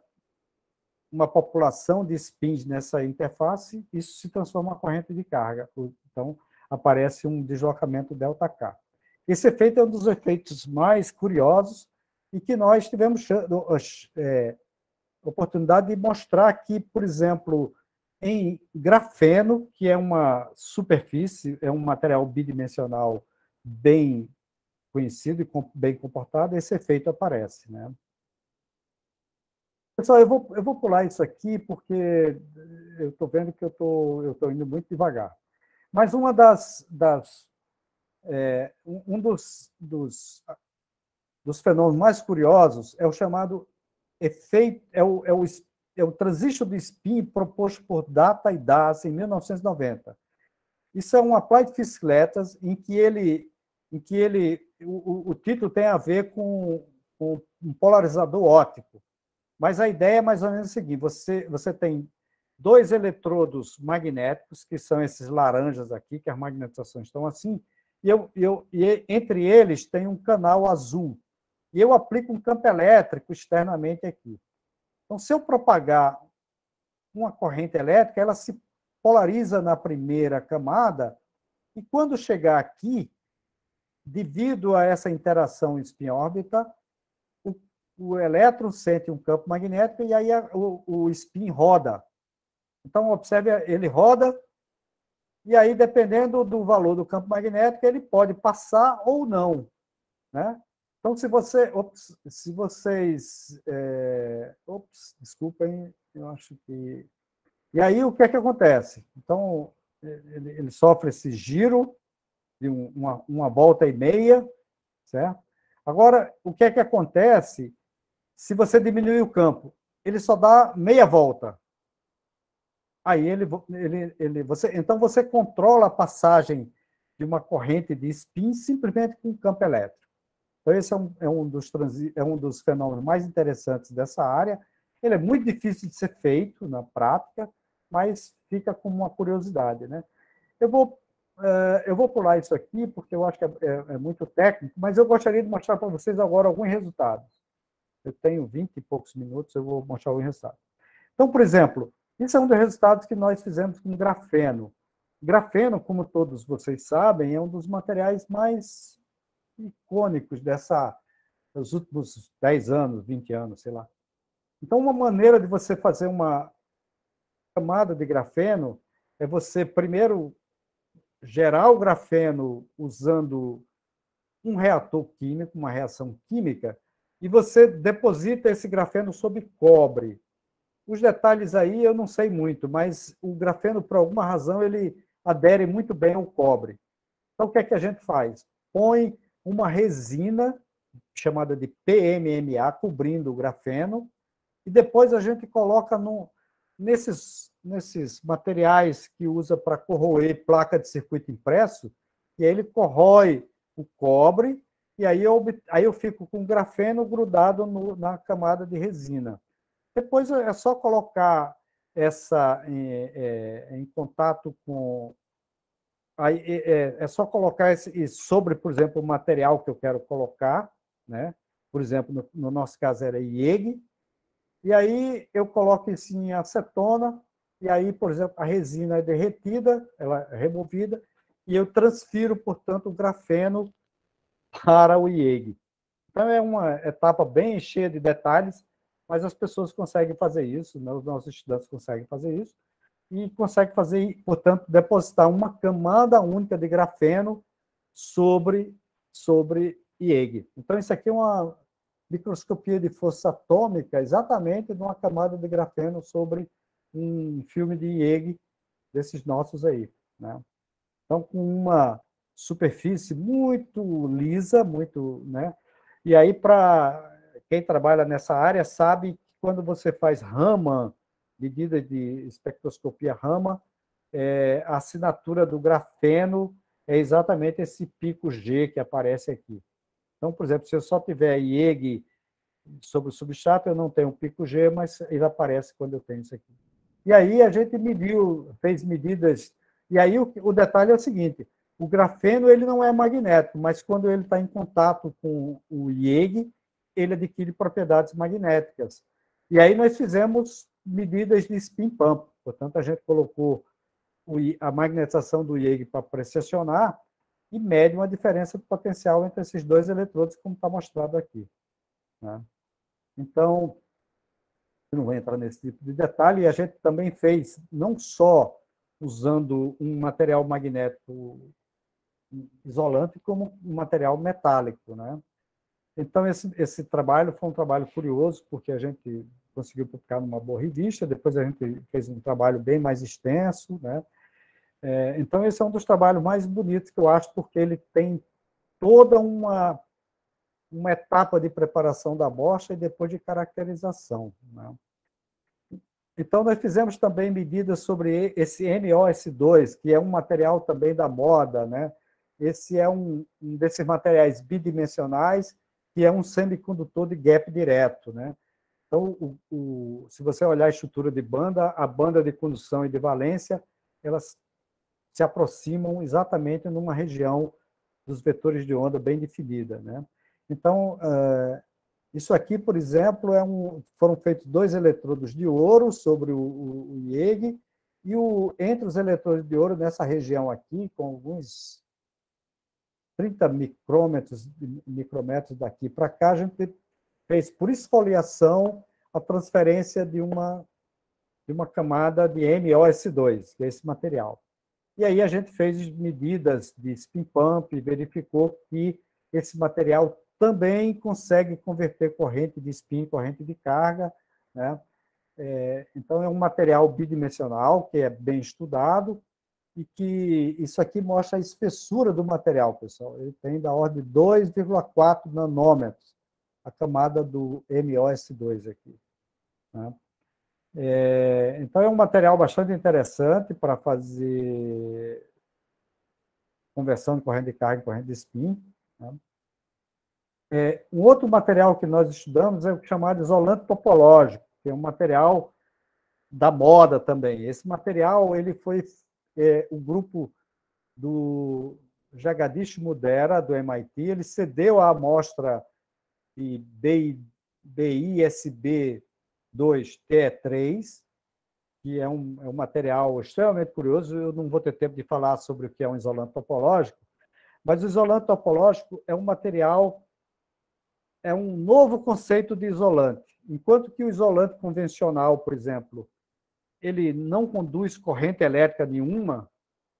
população de spins nessa interface, isso se transforma em uma corrente de carga. Então, aparece um deslocamento ΔK. Esse efeito é um dos efeitos mais curiosos e que nós tivemos oportunidade de mostrar aqui, por exemplo, em grafeno, que é uma superfície, é um material bidimensional bem conhecido e bem comportado, esse efeito aparece, né? Pessoal, eu vou pular isso aqui porque eu estou vendo que eu estou indo muito devagar. Mas um dos fenômenos mais curiosos é o chamado efeito, é o transistor de spin proposto por Data e Das em 1990. Isso é um applied physics letters em que ele o título tem a ver com um polarizador óptico, mas a ideia é mais ou menos o seguinte: você tem dois eletrodos magnéticos, que são esses laranjas aqui, que as magnetizações estão assim, e entre eles tem um canal azul. E eu aplico um campo elétrico externamente aqui. Então, se eu propagar uma corrente elétrica, ela se polariza na primeira camada, e quando chegar aqui, devido a essa interação spin-órbita, o elétron sente um campo magnético e aí o spin roda. Então, observe, ele roda, e aí, dependendo do valor do campo magnético, ele pode passar ou não, né? Então, se vocês... desculpem, eu acho que... E aí, o que é que acontece? Então, ele sofre esse giro de uma volta e meia, certo? Agora, o que é que acontece se você diminuir o campo? Ele só dá meia volta. Aí então você controla a passagem de uma corrente de spin simplesmente com campo elétrico. Então, esse é um dos fenômenos mais interessantes dessa área. Ele é muito difícil de ser feito na prática, mas fica como uma curiosidade, né? Eu vou pular isso aqui, porque eu acho que é muito técnico, mas eu gostaria de mostrar para vocês agora alguns resultados. Eu tenho 20 e poucos minutos, eu vou mostrar alguns resultados. Então, por exemplo, isso é um dos resultados que nós fizemos com grafeno. Grafeno, como todos vocês sabem, é um dos materiais mais icônicos dos últimos 10 anos, 20 anos, sei lá. Então, uma maneira de você fazer uma camada de grafeno é você, primeiro, gerar o grafeno usando um reator químico, uma reação química, e você deposita esse grafeno sobre cobre. Os detalhes aí eu não sei muito, mas o grafeno, por alguma razão, ele adere muito bem ao cobre. Então, o que é que a gente faz? Põe uma resina chamada de PMMA cobrindo o grafeno, e depois a gente coloca nesses materiais que usa para corroer placa de circuito impresso, e aí ele corrói o cobre, e aí eu fico com o grafeno grudado na camada de resina. Depois é só colocar em contato com... É só colocar sobre, por exemplo, o material que eu quero colocar, né? Por exemplo, no nosso caso era IEG, e aí eu coloco isso em acetona, e aí, por exemplo, a resina é derretida, ela é removida, e eu transfiro, portanto, o grafeno para o IEG. Então, é uma etapa bem cheia de detalhes, mas as pessoas conseguem fazer isso, né? Os nossos estudantes conseguem fazer isso, e conseguem fazer, portanto, depositar uma camada única de grafeno sobre IEG. Então, isso aqui é uma microscopia de força atômica, exatamente de uma camada de grafeno sobre um filme de IEG desses nossos aí, né? Então, com uma superfície muito lisa, muito, né? E aí, para quem trabalha nessa área, sabe que quando você faz Raman, medida de espectroscopia Raman, a assinatura do grafeno é exatamente esse pico G que aparece aqui. Então, por exemplo, se eu só tiver IEG sobre o substrato, eu não tenho pico G, mas ele aparece quando eu tenho isso aqui. E aí a gente fez medidas, e aí o detalhe é o seguinte: o grafeno ele não é magnético, mas quando ele está em contato com o IEG, ele adquire propriedades magnéticas. E aí nós fizemos medidas de spin pump, portanto a gente colocou a magnetização do IEG para precessionar e mede uma diferença de potencial entre esses dois eletrodos, como está mostrado aqui, né? Então, eu não vou entrar nesse tipo de detalhe, e a gente também fez, não só usando um material magnético isolante, como um material metálico, né? Então, esse trabalho foi um trabalho curioso, porque a gente conseguiu publicar numa boa revista, depois a gente fez um trabalho bem mais extenso, né? Então, esse é um dos trabalhos mais bonitos que eu acho, porque ele tem toda uma etapa de preparação da amostra e depois de caracterização, né? Então, nós fizemos também medidas sobre esse NOS2, que é um material também da moda, né? esse é um desses materiais bidimensionais, que é um semicondutor de gap direto, né? Então, se você olhar a estrutura de banda, a banda de condução e de valência, elas se aproximam exatamente numa região dos vetores de onda bem definida, né? Então, isso aqui, por exemplo, foram feitos 2 eletrodos de ouro sobre o IEG, e entre os eletrodos de ouro, nessa região aqui, com alguns 30 micrômetros daqui para cá, a gente fez, por esfoliação, a transferência de uma camada de MOS2, que é esse material. E aí a gente fez medidas de spin pump e verificou que esse material também consegue converter corrente de spin em corrente de carga, né? Então, é um material bidimensional, que é bem estudado, e que isso aqui mostra a espessura do material, pessoal. Ele tem da ordem de 2,4 nanômetros, a camada do MOS2 aqui, né? Então, é um material bastante interessante para fazer conversão de corrente de carga em corrente de spin, né? Um outro material que nós estudamos é o chamado isolante topológico, que é um material da moda também. Esse material, ele foi o grupo do Jagadish Mudera, do MIT, ele cedeu a amostra de BISB2TE3, que é um material extremamente curioso. Eu não vou ter tempo de falar sobre o que é um isolante topológico, mas o isolante topológico é um material, é um novo conceito de isolante. Enquanto que o isolante convencional, por exemplo, ele não conduz corrente elétrica nenhuma,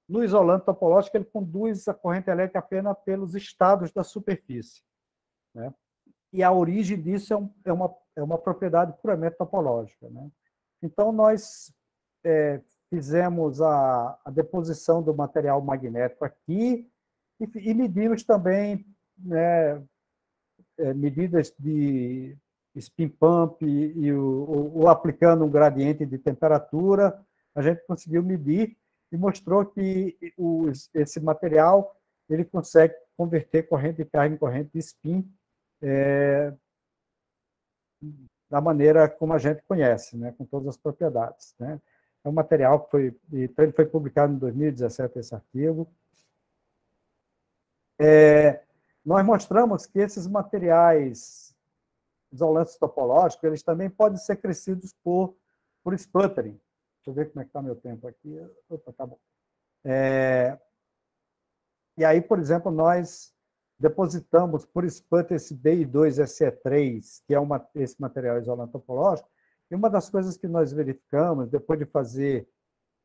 no isolante topológico ele conduz a corrente elétrica apenas pelos estados da superfície, né? E a origem disso é uma propriedade puramente topológica, né? Então, nós fizemos a deposição do material magnético aqui e medimos também, né, medidas de spin pump ou aplicando um gradiente de temperatura. A gente conseguiu medir e mostrou que esse material ele consegue converter corrente de carga em corrente de spin da maneira como a gente conhece, né, com todas as propriedades, né? É um material que ele foi publicado em 2017, esse artigo. Nós mostramos que esses materiais isolantes topológicos, eles também podem ser crescidos por sputtering. Deixa eu ver como é que está meu tempo aqui. Opa, tá bom. E aí, por exemplo, nós depositamos por sputter esse BI2SE3, que é esse material isolante topológico, e uma das coisas que nós verificamos, depois de fazer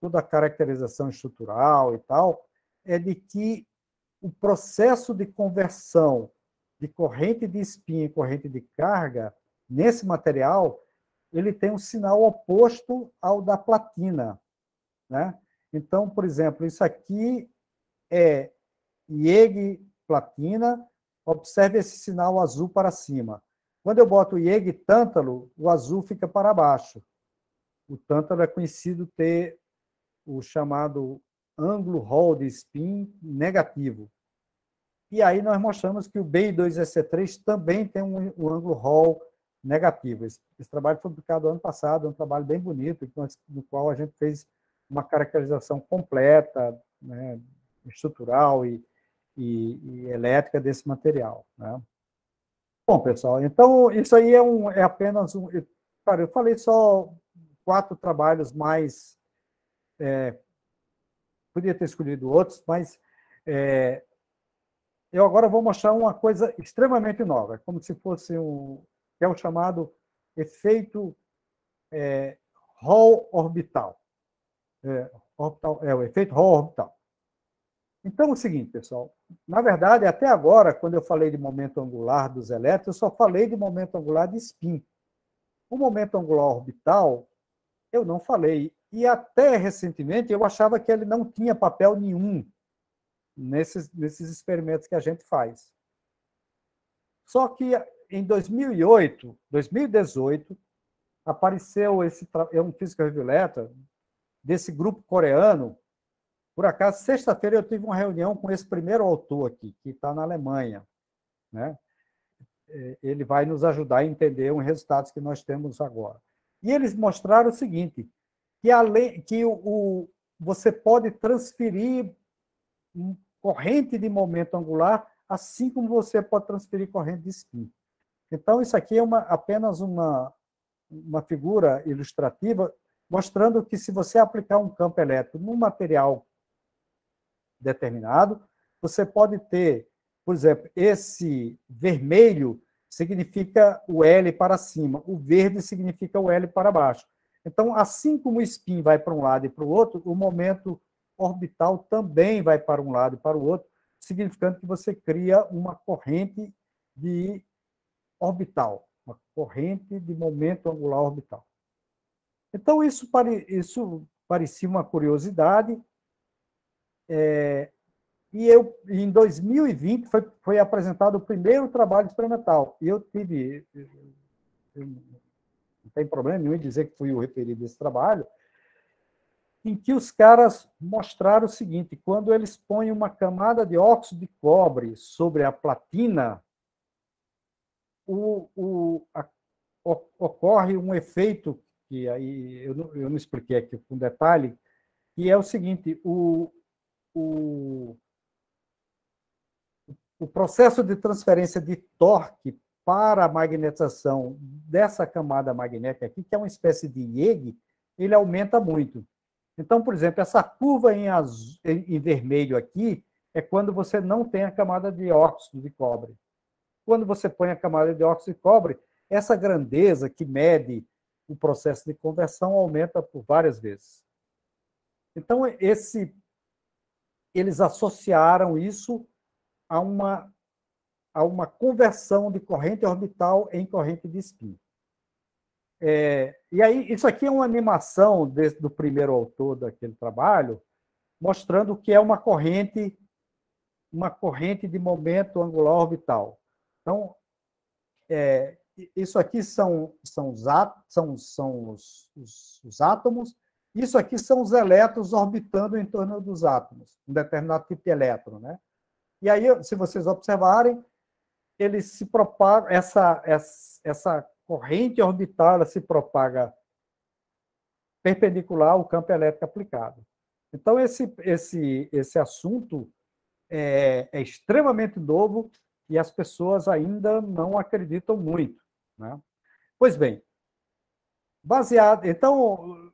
toda a caracterização estrutural e tal, é de que o processo de conversão de corrente de spin em corrente de carga, nesse material, ele tem um sinal oposto ao da platina, né? Então, por exemplo, isso aqui é IEG platina, observe esse sinal azul para cima. Quando eu boto o IEG tântalo, o azul fica para baixo. O tântalo é conhecido ter o chamado ângulo Hall de spin negativo. E aí nós mostramos que o BI2SE3 também tem um ângulo Hall negativo. Esse trabalho foi publicado ano passado, é um trabalho bem bonito, no qual a gente fez uma caracterização completa, né, estrutural e elétrica desse material, né? Bom, pessoal, então isso aí é apenas um... Cara, eu falei só 4 trabalhos mais... podia ter escolhido outros, mas eu agora vou mostrar uma coisa extremamente nova, como se fosse que é o chamado efeito Hall orbital. O efeito Hall orbital. Então, é o seguinte, pessoal, na verdade, até agora, quando eu falei de momento angular dos elétrons, eu só falei de momento angular de spin. O momento angular orbital, eu não falei. E até recentemente, eu achava que ele não tinha papel nenhum nesses experimentos que a gente faz. Só que em 2018, apareceu um físico review letter desse grupo coreano, Por acaso, sexta-feira eu tive uma reunião com esse primeiro autor aqui, que está na Alemanha, né? Ele vai nos ajudar a entender os resultados que nós temos agora. E eles mostraram o seguinte, que você pode transferir corrente de momento angular, assim como você pode transferir corrente de spin. Então, isso aqui é apenas uma figura ilustrativa, mostrando que se você aplicar um campo elétrico num material determinado, você pode ter, por exemplo, esse vermelho significa o L para cima, o verde significa o L para baixo. Então, assim como o spin vai para um lado e para o outro, o momento orbital também vai para um lado e para o outro, significando que você cria uma corrente de orbital, uma corrente de momento angular orbital. Então, isso parecia uma curiosidade, e em 2020 foi apresentado o primeiro trabalho experimental, e eu não tem problema nenhum em dizer que fui o referido desse trabalho, em que os caras mostraram o seguinte, quando eles põem uma camada de óxido de cobre sobre a platina, ocorre um efeito, que aí eu não expliquei aqui com detalhe, que é o seguinte, o processo de transferência de torque para a magnetização dessa camada magnética aqui, que é uma espécie de IEG, ele aumenta muito. Então, por exemplo, essa curva em vermelho aqui é quando você não tem a camada de óxido de cobre. Quando você põe a camada de óxido de cobre, essa grandeza que mede o processo de conversão aumenta por várias vezes. Então, eles associaram isso a uma conversão de corrente orbital em corrente de spin. E aí, isso aqui é uma animação do primeiro autor daquele trabalho, mostrando que é uma corrente de momento angular orbital. Então, isso aqui são os átomos, isso aqui são os elétrons orbitando em torno dos átomos, um determinado tipo de elétron, né? E aí, se vocês observarem, ele se propaga, essa corrente orbital ela se propaga perpendicular ao campo elétrico aplicado. Então, esse assunto é extremamente novo e as pessoas ainda não acreditam muito, né? Pois bem, então,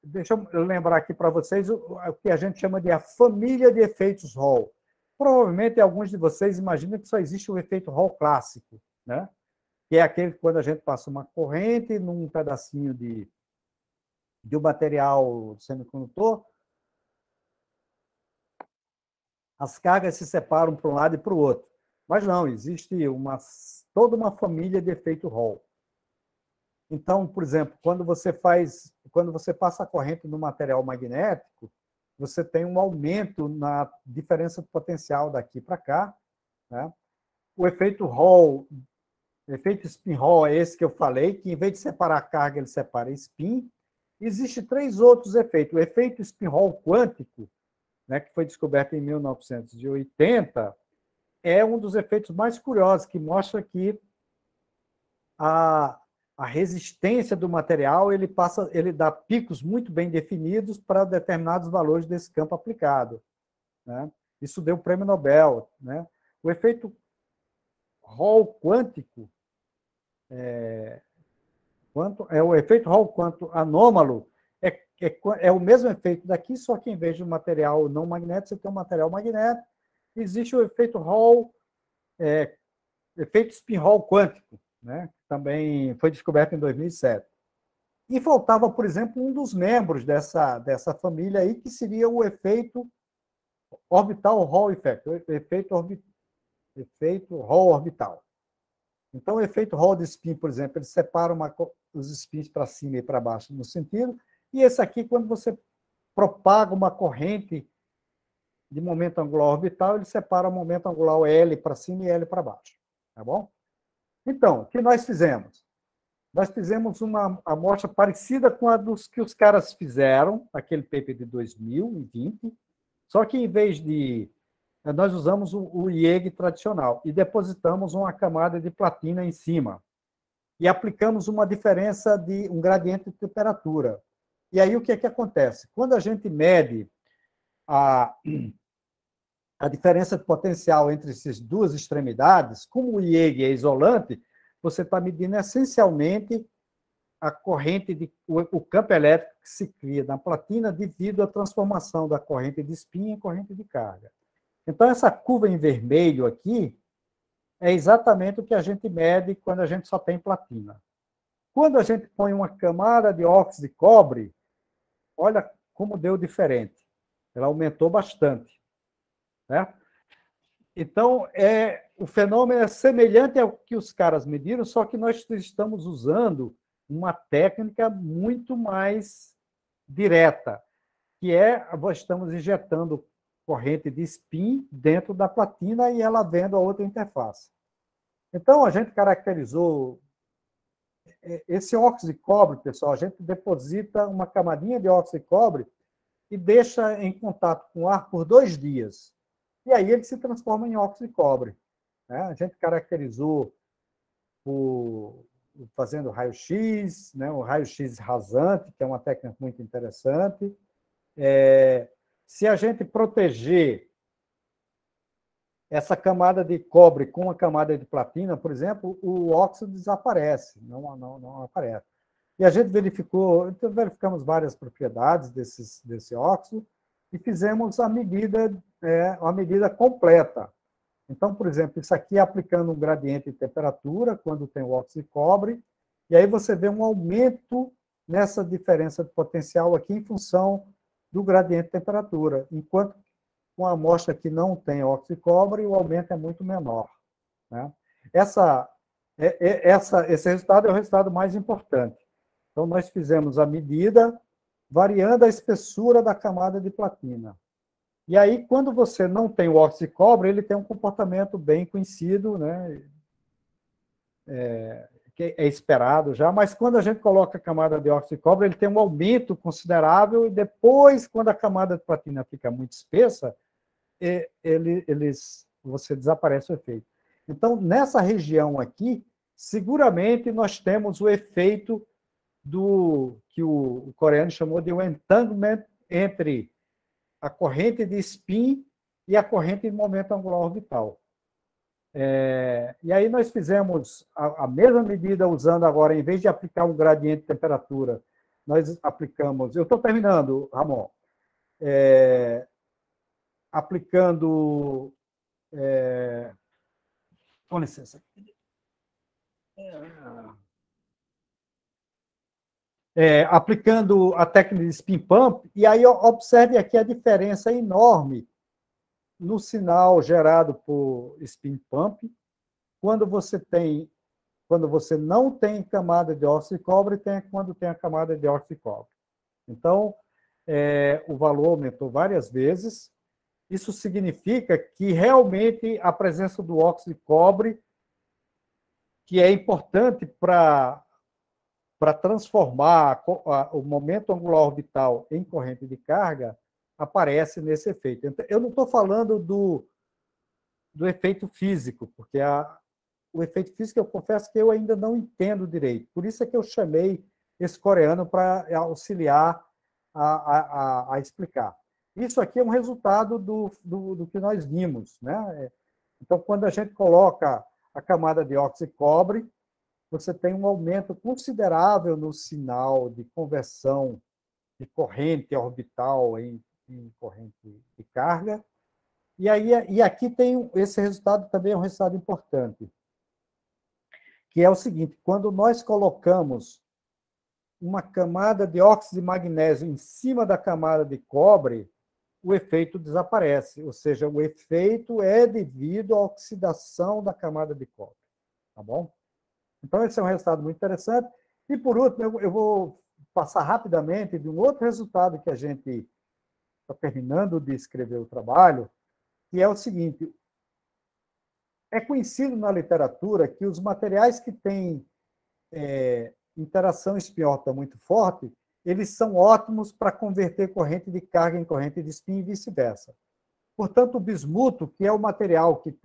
deixa eu lembrar aqui para vocês o que a gente chama de a família de efeitos Hall. Provavelmente alguns de vocês imaginam que só existe o efeito Hall clássico, né? Que é aquele quando a gente passa uma corrente num pedacinho de um material semicondutor, as cargas se separam para um lado e para o outro. Mas não, existe toda uma família de efeito Hall. Então, por exemplo, quando você passa a corrente no material magnético, você tem um aumento na diferença de potencial daqui para cá, né? O efeito Hall, o efeito spin Hall é esse que eu falei, que em vez de separar a carga, ele separa spin. Existem 3 outros efeitos. O efeito spin Hall quântico, né, que foi descoberto em 1980, é um dos efeitos mais curiosos, que mostra que a resistência do material ele dá picos muito bem definidos para determinados valores desse campo aplicado, né? Isso deu o prêmio Nobel, né? O efeito Hall quântico o efeito Hall quântico anômalo é o mesmo efeito daqui, só que em vez de um material não magnético, você tem um material magnético. Existe o efeito Hall, efeito spin Hall quântico, né? Que também foi descoberto em 2007. E faltava, por exemplo, um dos membros dessa família aí, que seria o efeito orbital Hall effect, o efeito Hall orbital. Então, o efeito Hall de spin, por exemplo, ele separa os spins para cima e para baixo no sentido, e esse aqui, quando você propaga uma corrente de momento angular orbital, ele separa o momento angular L para cima e L para baixo. Tá bom? Então, o que nós fizemos? nós fizemos uma amostra parecida com a dos que os caras fizeram, aquele paper de 2020, só que em vez de... Nós usamos o IEG tradicional e depositamos uma camada de platina em cima e aplicamos uma diferença de um gradiente de temperatura. E aí o que é que acontece? Quando a gente mede a diferença de potencial entre essas duas extremidades, como o IEG é isolante, você está medindo essencialmente a corrente, o campo elétrico que se cria na platina devido à transformação da corrente de spin em corrente de carga. Então, essa curva em vermelho aqui é exatamente o que a gente mede quando a gente só tem platina. Quando a gente põe uma camada de óxido de cobre, olha como deu diferente. Ela aumentou bastante. Né? Então, o fenômeno é semelhante ao que os caras mediram, só que nós estamos usando uma técnica muito mais direta, que nós estamos injetando corrente de spin dentro da platina e ela vendo a outra interface. Então, a gente caracterizou esse óxido de cobre, pessoal, a gente deposita uma camadinha de óxido de cobre e deixa em contato com o ar por 2 dias. E aí ele se transforma em óxido de cobre. Né? A gente caracterizou fazendo raio-x, né? O raio-x rasante, que é uma técnica muito interessante. Se a gente proteger essa camada de cobre com a camada de platina, por exemplo, o óxido desaparece, não aparece. E a gente verificamos várias propriedades desse óxido e fizemos a medida completa. Então, por exemplo, isso aqui é aplicando um gradiente de temperatura, quando tem o óxido de cobre, e aí você vê um aumento nessa diferença de potencial aqui em função do gradiente de temperatura, enquanto com a amostra que não tem óxido de cobre, o aumento é muito menor. Né? Esse resultado é o resultado mais importante. Então, nós fizemos a medida variando a espessura da camada de platina. E aí, quando você não tem o óxido de cobre, ele tem um comportamento bem conhecido, né? Que é esperado já, mas quando a gente coloca a camada de óxido de cobre, ele tem um aumento considerável, e depois, quando a camada de platina fica muito espessa, você desaparece o efeito. Então, nessa região aqui, seguramente nós temos o efeito que o coreano chamou de um entanglement entre a corrente de spin e a corrente de momento angular orbital. E aí nós fizemos a mesma medida usando agora, em vez de aplicar um gradiente de temperatura, nós aplicamos... Eu estou terminando, Ramon. Aplicando... com licença. Aplicando a técnica de spin pump, e aí observe aqui a diferença enorme no sinal gerado por spin pump, quando você não tem camada de óxido de cobre, quando tem a camada de óxido de cobre. Então, o valor aumentou várias vezes. Isso significa que realmente a presença do óxido de cobre, que é importante para transformar o momento angular orbital em corrente de carga, aparece nesse efeito. Então, eu não estou falando do efeito físico, porque o efeito físico, eu confesso que eu ainda não entendo direito. Por isso é que eu chamei esse coreano para auxiliar a explicar. Isso aqui é um resultado do que nós vimos. Né? Então, quando a gente coloca a camada de óxido de cobre, você tem um aumento considerável no sinal de conversão de corrente orbital em corrente de carga. E aqui tem esse resultado também é um resultado importante, que é o seguinte: quando nós colocamos uma camada de óxido de magnésio em cima da camada de cobre, o efeito desaparece, ou seja, o efeito é devido à oxidação da camada de cobre. Tá bom? Então, esse é um resultado muito interessante. E, por último, eu vou passar rapidamente de um outro resultado que a gente está terminando de escrever o trabalho, que é o seguinte: é conhecido na literatura que os materiais que têm interação espin-órbita muito forte, eles são ótimos para converter corrente de carga em corrente de spin e vice-versa. Portanto, o bismuto, que é o material que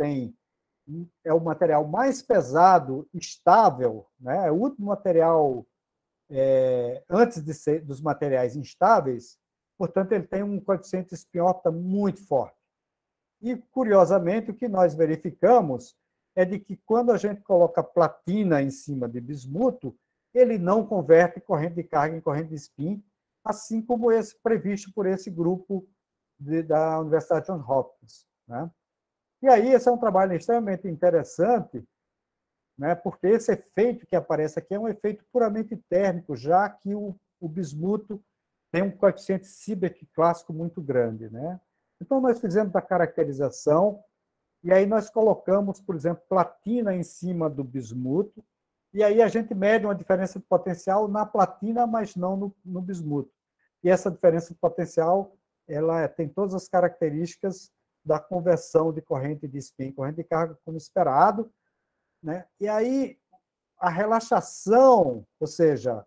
é o material mais pesado, estável, né? É o último material antes de ser dos materiais instáveis, portanto, ele tem um coeficiente spin-órbita muito forte. E, curiosamente, o que nós verificamos é de que, quando a gente coloca platina em cima de bismuto, ele não converte corrente de carga em corrente de spin, assim como esse previsto por esse grupo da Universidade Johns Hopkins, né? E aí, esse é um trabalho extremamente interessante, né, porque esse efeito que aparece aqui é um efeito puramente térmico, já que o bismuto tem um coeficiente Seebeck clássico muito grande, né? Então, nós fizemos a caracterização, e aí nós colocamos, por exemplo, platina em cima do bismuto, e aí a gente mede uma diferença de potencial na platina, mas não no bismuto. E essa diferença de potencial, ela tem todas as características da conversão de corrente de spin em corrente de carga, como esperado, né? E aí, a relaxação, ou seja,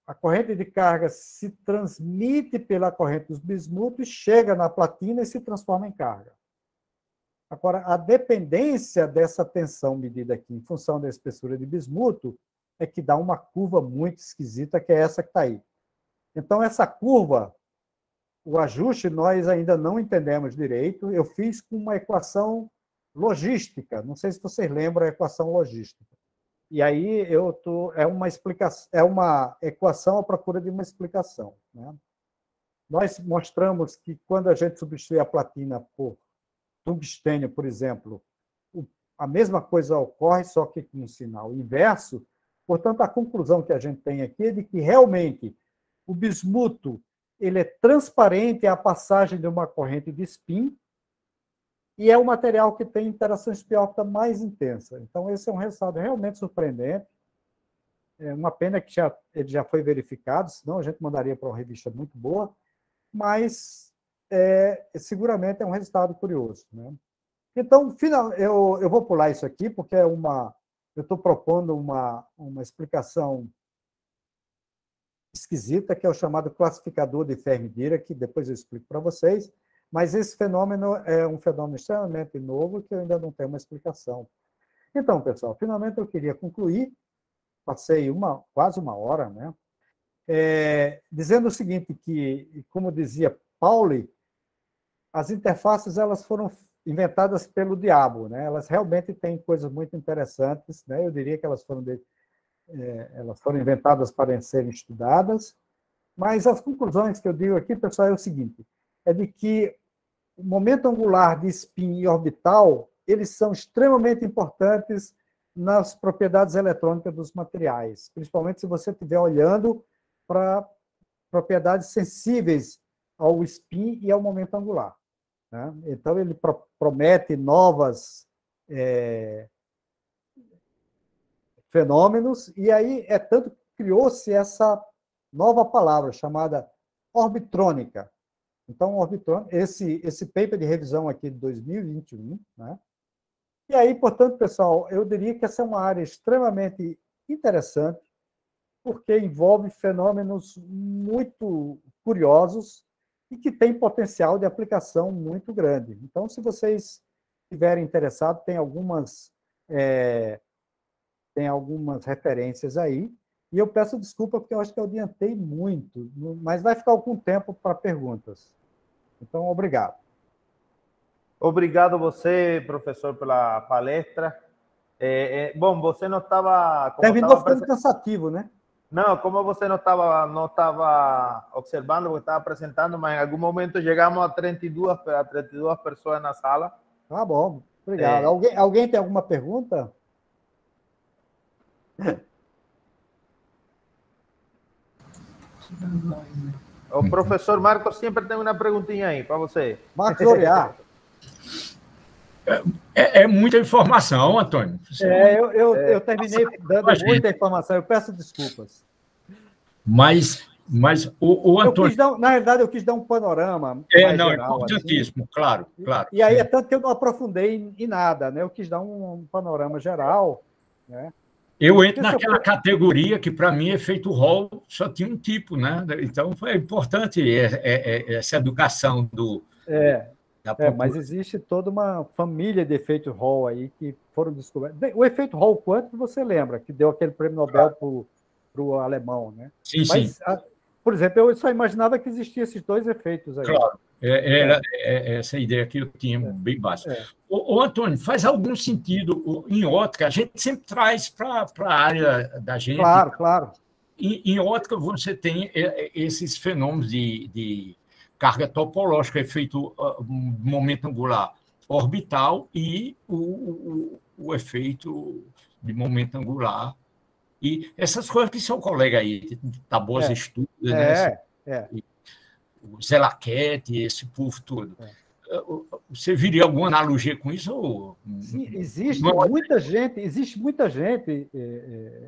a corrente de carga se transmite pela corrente dos bismutos, chega na platina e se transforma em carga. Agora, a dependência dessa tensão medida aqui em função da espessura de bismuto é que dá uma curva muito esquisita, que é essa que está aí. Então, essa curva, o ajuste, nós ainda não entendemos direito. Eu fiz com uma equação logística. Não sei se vocês lembram a equação logística. E aí é uma explicação, é uma equação à procura de uma explicação, né? Nós mostramos que, quando a gente substitui a platina por tungstênio, por exemplo, a mesma coisa ocorre, só que com um sinal inverso. Portanto, a conclusão que a gente tem aqui é de que, realmente, o bismuto ele é transparente à passagem de uma corrente de spin, e é o material que tem interação spin-órbita mais intensa. Então, esse é um resultado realmente surpreendente. É uma pena que ele já foi verificado, senão a gente mandaria para uma revista muito boa, mas seguramente é um resultado curioso, né? Então, eu vou pular isso aqui, porque eu estou propondo uma explicação esquisita, que é o chamado classificador de Fermi-Dirac, que depois eu explico para vocês. Mas esse fenômeno é um fenômeno extremamente novo, que eu ainda não tenho uma explicação. Então, pessoal, finalmente eu queria concluir, passei quase uma hora, né? Dizendo o seguinte, que, como dizia Pauli, as interfaces elas foram inventadas pelo diabo, né? Elas realmente têm coisas muito interessantes, né? Eu diria que elas foram inventadas para serem estudadas, mas as conclusões que eu digo aqui, pessoal, é o seguinte, é de que o momento angular de spin e orbital, eles são extremamente importantes nas propriedades eletrônicas dos materiais, principalmente se você estiver olhando para propriedades sensíveis ao spin e ao momento angular, né? Então, ele promete novos fenômenos, e aí tanto que criou-se essa nova palavra chamada orbitrônica. Então, esse paper de revisão aqui de 2021, né? E aí, portanto, pessoal, eu diria que essa é uma área extremamente interessante, porque envolve fenômenos muito curiosos e que tem potencial de aplicação muito grande. Então, se vocês estiverem interessados, tem algumas referências aí, e eu peço desculpa porque eu acho que eu adiantei muito, mas vai ficar algum tempo para perguntas. Então, obrigado. Obrigado você, professor, pela palestra. Bom, você não estava... Terminou ficando cansativo, né? Não, como você não estava observando, porque estava apresentando, mas em algum momento chegamos a 32 pessoas na sala. Tá bom, obrigado. Alguém tem alguma pergunta? O professor Marcos sempre tem uma perguntinha aí para você. Marcos Oriá. É muita informação, Antônio. Eu terminei dando muita informação, eu peço desculpas. Mas o Antônio... Na verdade, eu quis dar um panorama não, geral, é importantíssimo, assim. Claro. E aí, tanto que eu não aprofundei em nada, né? Eu quis dar um panorama geral, né? Eu entro naquela categoria que, para mim, efeito Hall só tinha um tipo, né? Então, foi importante essa educação da população. Mas existe toda uma família de efeito Hall aí que foram descobertos. O efeito Hall quântico, você lembra, que deu aquele prêmio Nobel para o alemão, né? Sim, mas, sim. Por exemplo, eu só imaginava que existiam esses dois efeitos aí. Claro, era essa ideia que eu tinha bem básica. Ô, Antônio, faz algum sentido, em ótica, a gente sempre traz para a área da gente. Claro, claro. Em ótica, você tem esses fenômenos de carga topológica, efeito momento angular orbital e o efeito de momento angular. E essas coisas que seu colega aí, Tabosa Estuda, né? O Zé Laquette, esse povo todo. Você viria alguma analogia com isso? Ou... Sim, existe muita gente,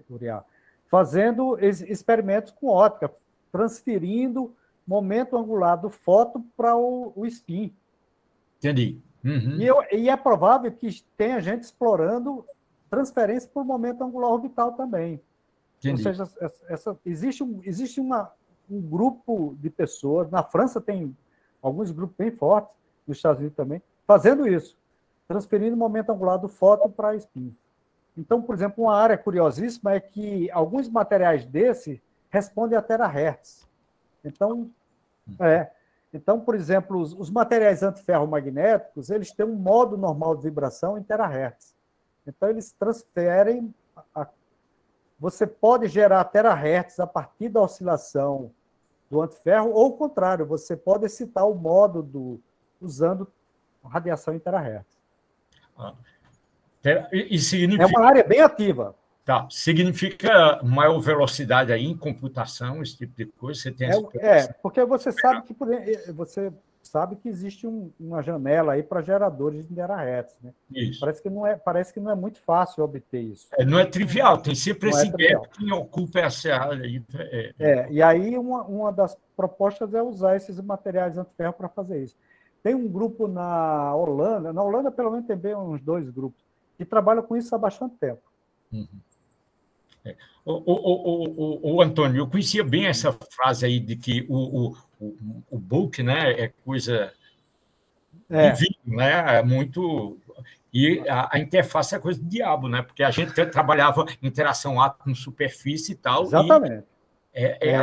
Uriah, fazendo experimentos com ótica, transferindo momento angular do fóton para o spin. Entendi. Uhum. E é provável que tenha gente explorando transferência por momento angular orbital também. Entendi. Ou seja, existe um grupo de pessoas, na França tem alguns grupos bem fortes, nos Estados Unidos também, fazendo isso, transferindo o momento angular do fóton para spin. Então, por exemplo, uma área curiosíssima é que alguns materiais desse respondem a terahertz. Então, por exemplo, os materiais antiferromagnéticos, eles têm um modo normal de vibração em terahertz. Então, eles transferem... Você pode gerar terahertz a partir da oscilação do antiferro, ou o contrário, você pode excitar o modo usando radiação em terahertz. E significa... É uma área bem ativa. Tá. Significa maior velocidade aí em computação, esse tipo de coisa? Você tem porque você sabe que existe uma janela aí para geradores de terahertz, né? Isso. Parece que não é muito fácil obter isso. Não é trivial, tem sempre esse gap que ocupa essa área aí. E aí uma das propostas é usar esses materiais antiferro para fazer isso. Tem um grupo na Holanda pelo menos tem bem uns 2 grupos, que trabalham com isso há bastante tempo. Uhum. O Antônio, eu conhecia bem essa frase aí de que o book, né, é coisa divina, né? É muito... E a interface é coisa do diabo, né? Porque a gente trabalhava interação átomo-superfície e tal. Exatamente. E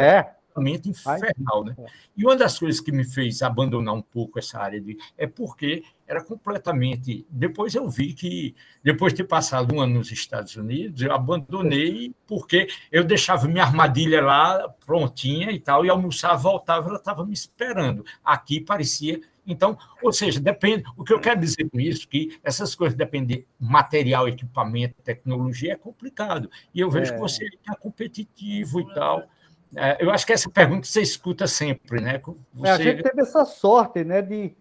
absolutamente infernal, né? E uma das coisas que me fez abandonar um pouco essa área é porque era completamente... Depois eu vi que, depois de ter passado um ano nos Estados Unidos, eu abandonei porque eu deixava minha armadilha lá prontinha e tal, e almoçava, voltava, ela estava me esperando. Aqui parecia... Então, ou seja, depende... O que eu quero dizer com isso, que essas coisas dependem de material, equipamento, tecnologia, é complicado. E eu vejo que você é competitivo e tal... Eu acho que essa pergunta você escuta sempre, né? A gente teve essa sorte, né, de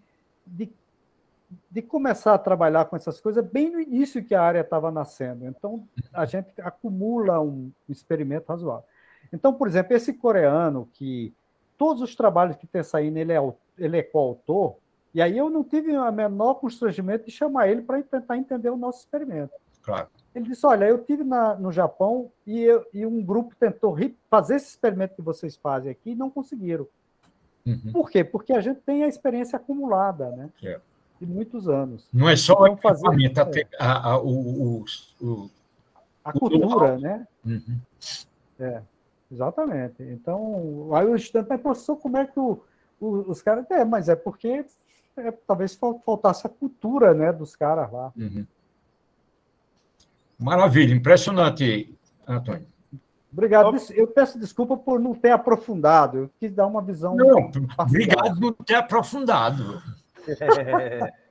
começar a trabalhar com essas coisas bem no início que a área estava nascendo. Então, a gente acumula um experimento razoável. Então, por exemplo, esse coreano, que todos os trabalhos que tem saindo, ele é coautor, e aí eu não tive o menor constrangimento de chamar ele para tentar entender o nosso experimento. Claro. Ele disse, olha, eu estive no Japão e um grupo tentou fazer esse experimento que vocês fazem aqui e não conseguiram. Uhum. Por quê? Porque a gente tem a experiência acumulada, né? De muitos anos. Não é só então, o equipamento, a cultura, né? Uhum. Exatamente. Então, aí o estudante, mas professor, como é que os caras... mas é porque talvez faltasse a cultura, né, dos caras lá. Uhum. Maravilha, impressionante, Antônio. Obrigado. Eu peço desculpa por não ter aprofundado. Eu quis dar uma visão... Não, obrigado por não ter aprofundado.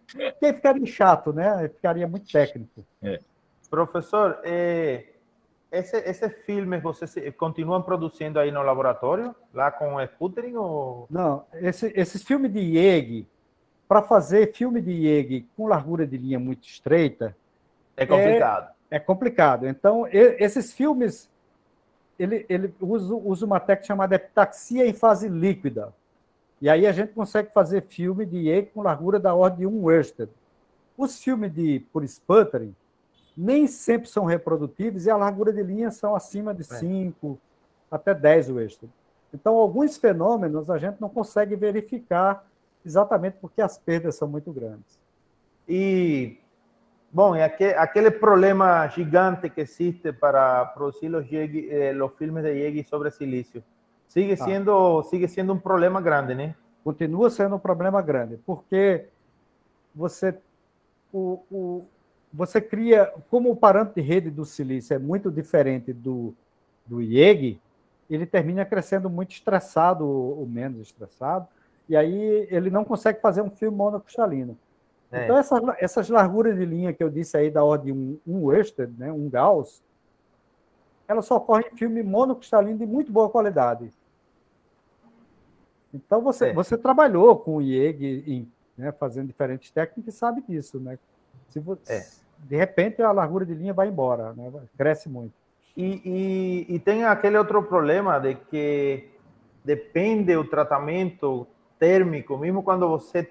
Porque ficaria chato, né? Ficaria muito técnico. Professor, esses filmes vocês continuam produzindo aí no laboratório, lá com o Sputtering? Ou... Não, esses filmes de IEG, para fazer filme de IEG com largura de linha muito estreita... É complicado. É complicado. Então, esses filmes, ele usa uma técnica chamada epitaxia em fase líquida. E aí a gente consegue fazer filme de IEG com largura da ordem de 1 Worsted. Os filmes por sputtering, nem sempre são reprodutíveis e a largura de linha são acima de 5 até 10 Western. Então, alguns fenômenos a gente não consegue verificar exatamente porque as perdas são muito grandes. E, bom, aquele problema gigante que existe para produzir os filmes de Yagi sobre silício, sigue sendo um problema grande, né? Continua sendo um problema grande, porque você cria, como o parâmetro de rede do silício é muito diferente do Yagi, ele termina crescendo muito estressado ou menos estressado, e aí ele não consegue fazer um filme monocristalino. Então, essas larguras de linha que eu disse aí da ordem de um Western, né, um Gauss, elas só ocorrem em filme monocristalino de muito boa qualidade. Então, você trabalhou com o Yagi, né, fazendo diferentes técnicas e sabe disso, né? De repente, a largura de linha vai embora, né? Cresce muito. E tem aquele outro problema de que depende do tratamento térmico, mesmo quando você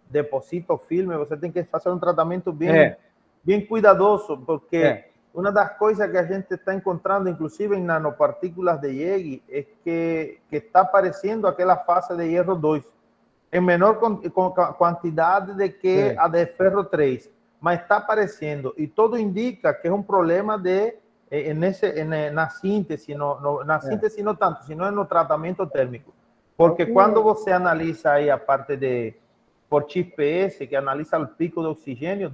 deposita o filme, você tem que fazer um tratamento bem cuidadoso, porque uma das coisas que a gente está encontrando, inclusive em nanopartículas de Yagi, é que está aparecendo aquela fase de hierro 2, em menor quantidade de que a de ferro 3, mas está aparecendo, e tudo indica que é um problema na síntese, na síntese não tanto, sino no tratamento térmico. Porque quando você analisa aí a parte por XPS, que analisa o pico de oxigênio,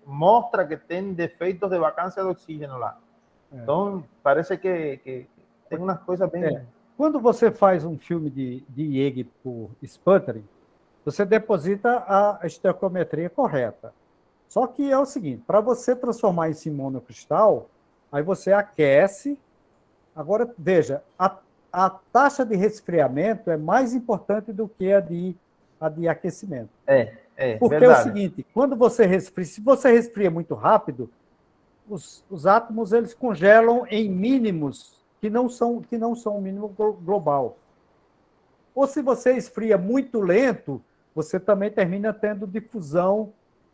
mostra que tem defeitos de vacância de oxigênio lá. Então, parece que tem umas coisas bem... Quando você faz um filme de Yagi por sputtering, você deposita a estequiometria correta. Só que é o seguinte, para você transformar isso em monocristal, aí você aquece. Agora, veja, a taxa de resfriamento é mais importante do que a de aquecimento. Porque verdade. É o seguinte, quando você resfria, se você resfria muito rápido, os átomos eles congelam em mínimos que não são o mínimo global. Ou se você esfria muito lento, você também termina tendo difusão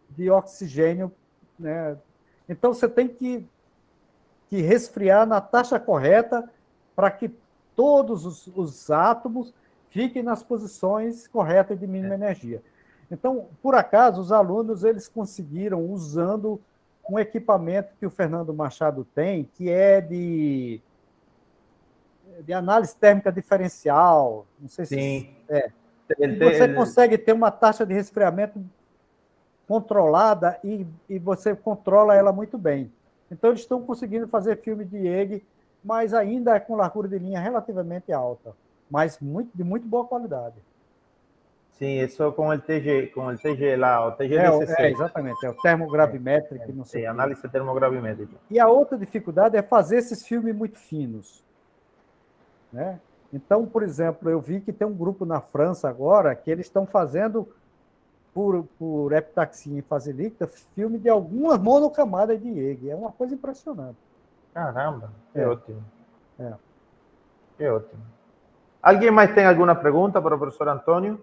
de oxigênio, né? Então, você tem que resfriar na taxa correta para que todos os átomos fiquem nas posições corretas de mínima energia. Então, por acaso, os alunos eles conseguiram, usando um equipamento que o Fernando Machado tem, que é de análise térmica diferencial. Não sei se você consegue ter uma taxa de resfriamento controlada e você controla ela muito bem. Então, eles estão conseguindo fazer filme de Yagi, mas ainda é com largura de linha relativamente alta, mas de muito boa qualidade. Sim, isso com o TG lá, o TG16. Exatamente, é o termogravimétrico. Não sei análise termogravimétrica. E a outra dificuldade é fazer esses filmes muito finos, né? Então, por exemplo, eu vi que tem um grupo na França agora que eles estão fazendo por epitaxia em fase líquida, filme de algumas monocamadas de Yagi. É uma coisa impressionante. Caramba, que ótimo. Que ótimo. Alguém mais tem alguma pergunta para o professor Antônio?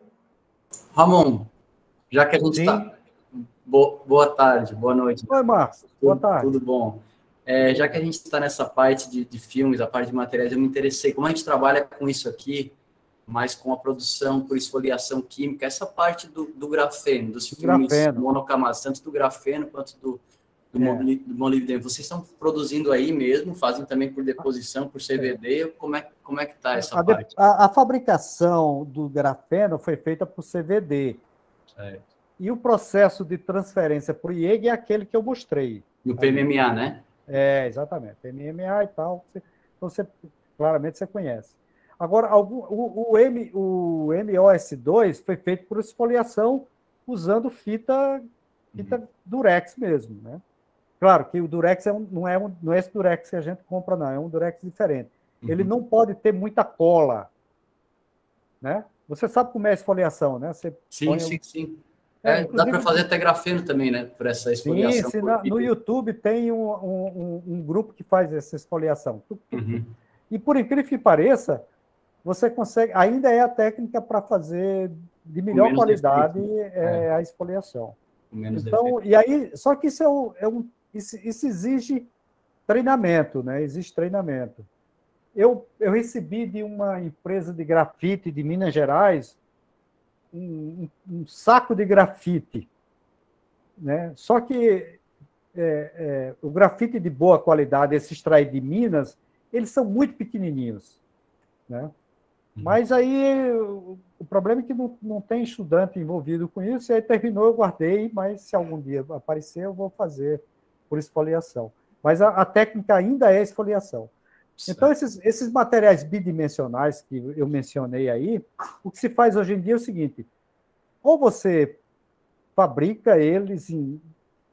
Ramon, já que a gente está... Boa tarde, boa noite. Oi, Marcos. Boa tarde. Tudo bom. Já que a gente está nessa parte de filmes, a parte de materiais, eu me interessei. Como a gente trabalha com isso aqui, mas com a produção por esfoliação química, essa parte do grafeno, dos filmes monocamados, tanto do grafeno quanto do molibdênio, vocês estão produzindo aí mesmo? Fazem também por deposição, por CVD? Como é que está essa parte? A fabricação do grafeno foi feita por CVD. Certo. E o processo de transferência para o Yagi é aquele que eu mostrei. E o PMMA, né? Exatamente. PMMA e tal. Então, claramente você conhece. Agora, o MOS2 foi feito por esfoliação usando fita Durex mesmo, né? Claro que o Durex não é esse Durex que a gente compra, não. É um Durex diferente. Ele não pode ter muita cola, né? Você sabe como é a esfoliação, né? Sim. Dá para fazer até grafeno também, né? Por essa esfoliação. Sim, no YouTube tem um grupo que faz essa esfoliação. E por incrível que pareça, você consegue, ainda é a técnica para fazer de melhor qualidade a esfoliação. menos então, defeito. e aí, só que isso isso exige treinamento, né? Existe treinamento. Eu recebi de uma empresa de grafite de Minas Gerais um saco de grafite, né? Só que o grafite de boa qualidade, esse extraído de Minas, eles são muito pequenininhos, né? Mas aí o problema é que não tem estudante envolvido com isso, e aí terminou, eu guardei, mas se algum dia aparecer, eu vou fazer por esfoliação. Mas a técnica ainda é esfoliação. Então, esses materiais bidimensionais que eu mencionei aí, o que se faz hoje em dia é o seguinte: ou você fabrica eles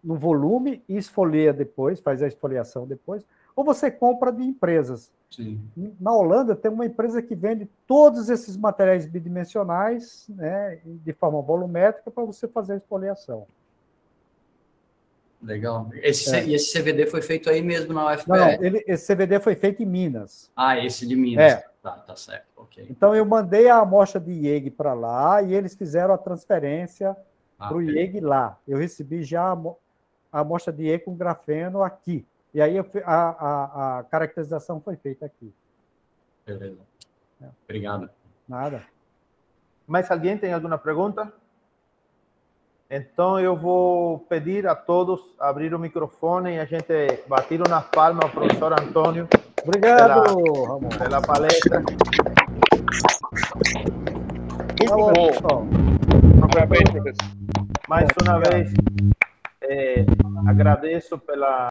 no volume e esfolia depois, faz a esfoliação depois, ou você compra de empresas. Sim. Na Holanda tem uma empresa que vende todos esses materiais bidimensionais, né, de forma volumétrica para você fazer a esfoliação. Legal. E esse CVD foi feito aí mesmo na UFPR? Não, esse CVD foi feito em Minas. Ah, esse de Minas. Tá certo. Okay. Então, eu mandei a amostra de IEG para lá e eles fizeram a transferência para o IEG lá. Eu recebi já a amostra de IEG com grafeno aqui. E aí a caracterização foi feita aqui. Beleza. Obrigado. Nada. Mais alguém tem alguma pergunta? Então, eu vou pedir a todos abrir o microfone e a gente bater nas palmas ao professor Antônio. Obrigado, Ramon. Pela palestra. Muito bom. Parabéns, professor. Mais uma vez, agradeço pela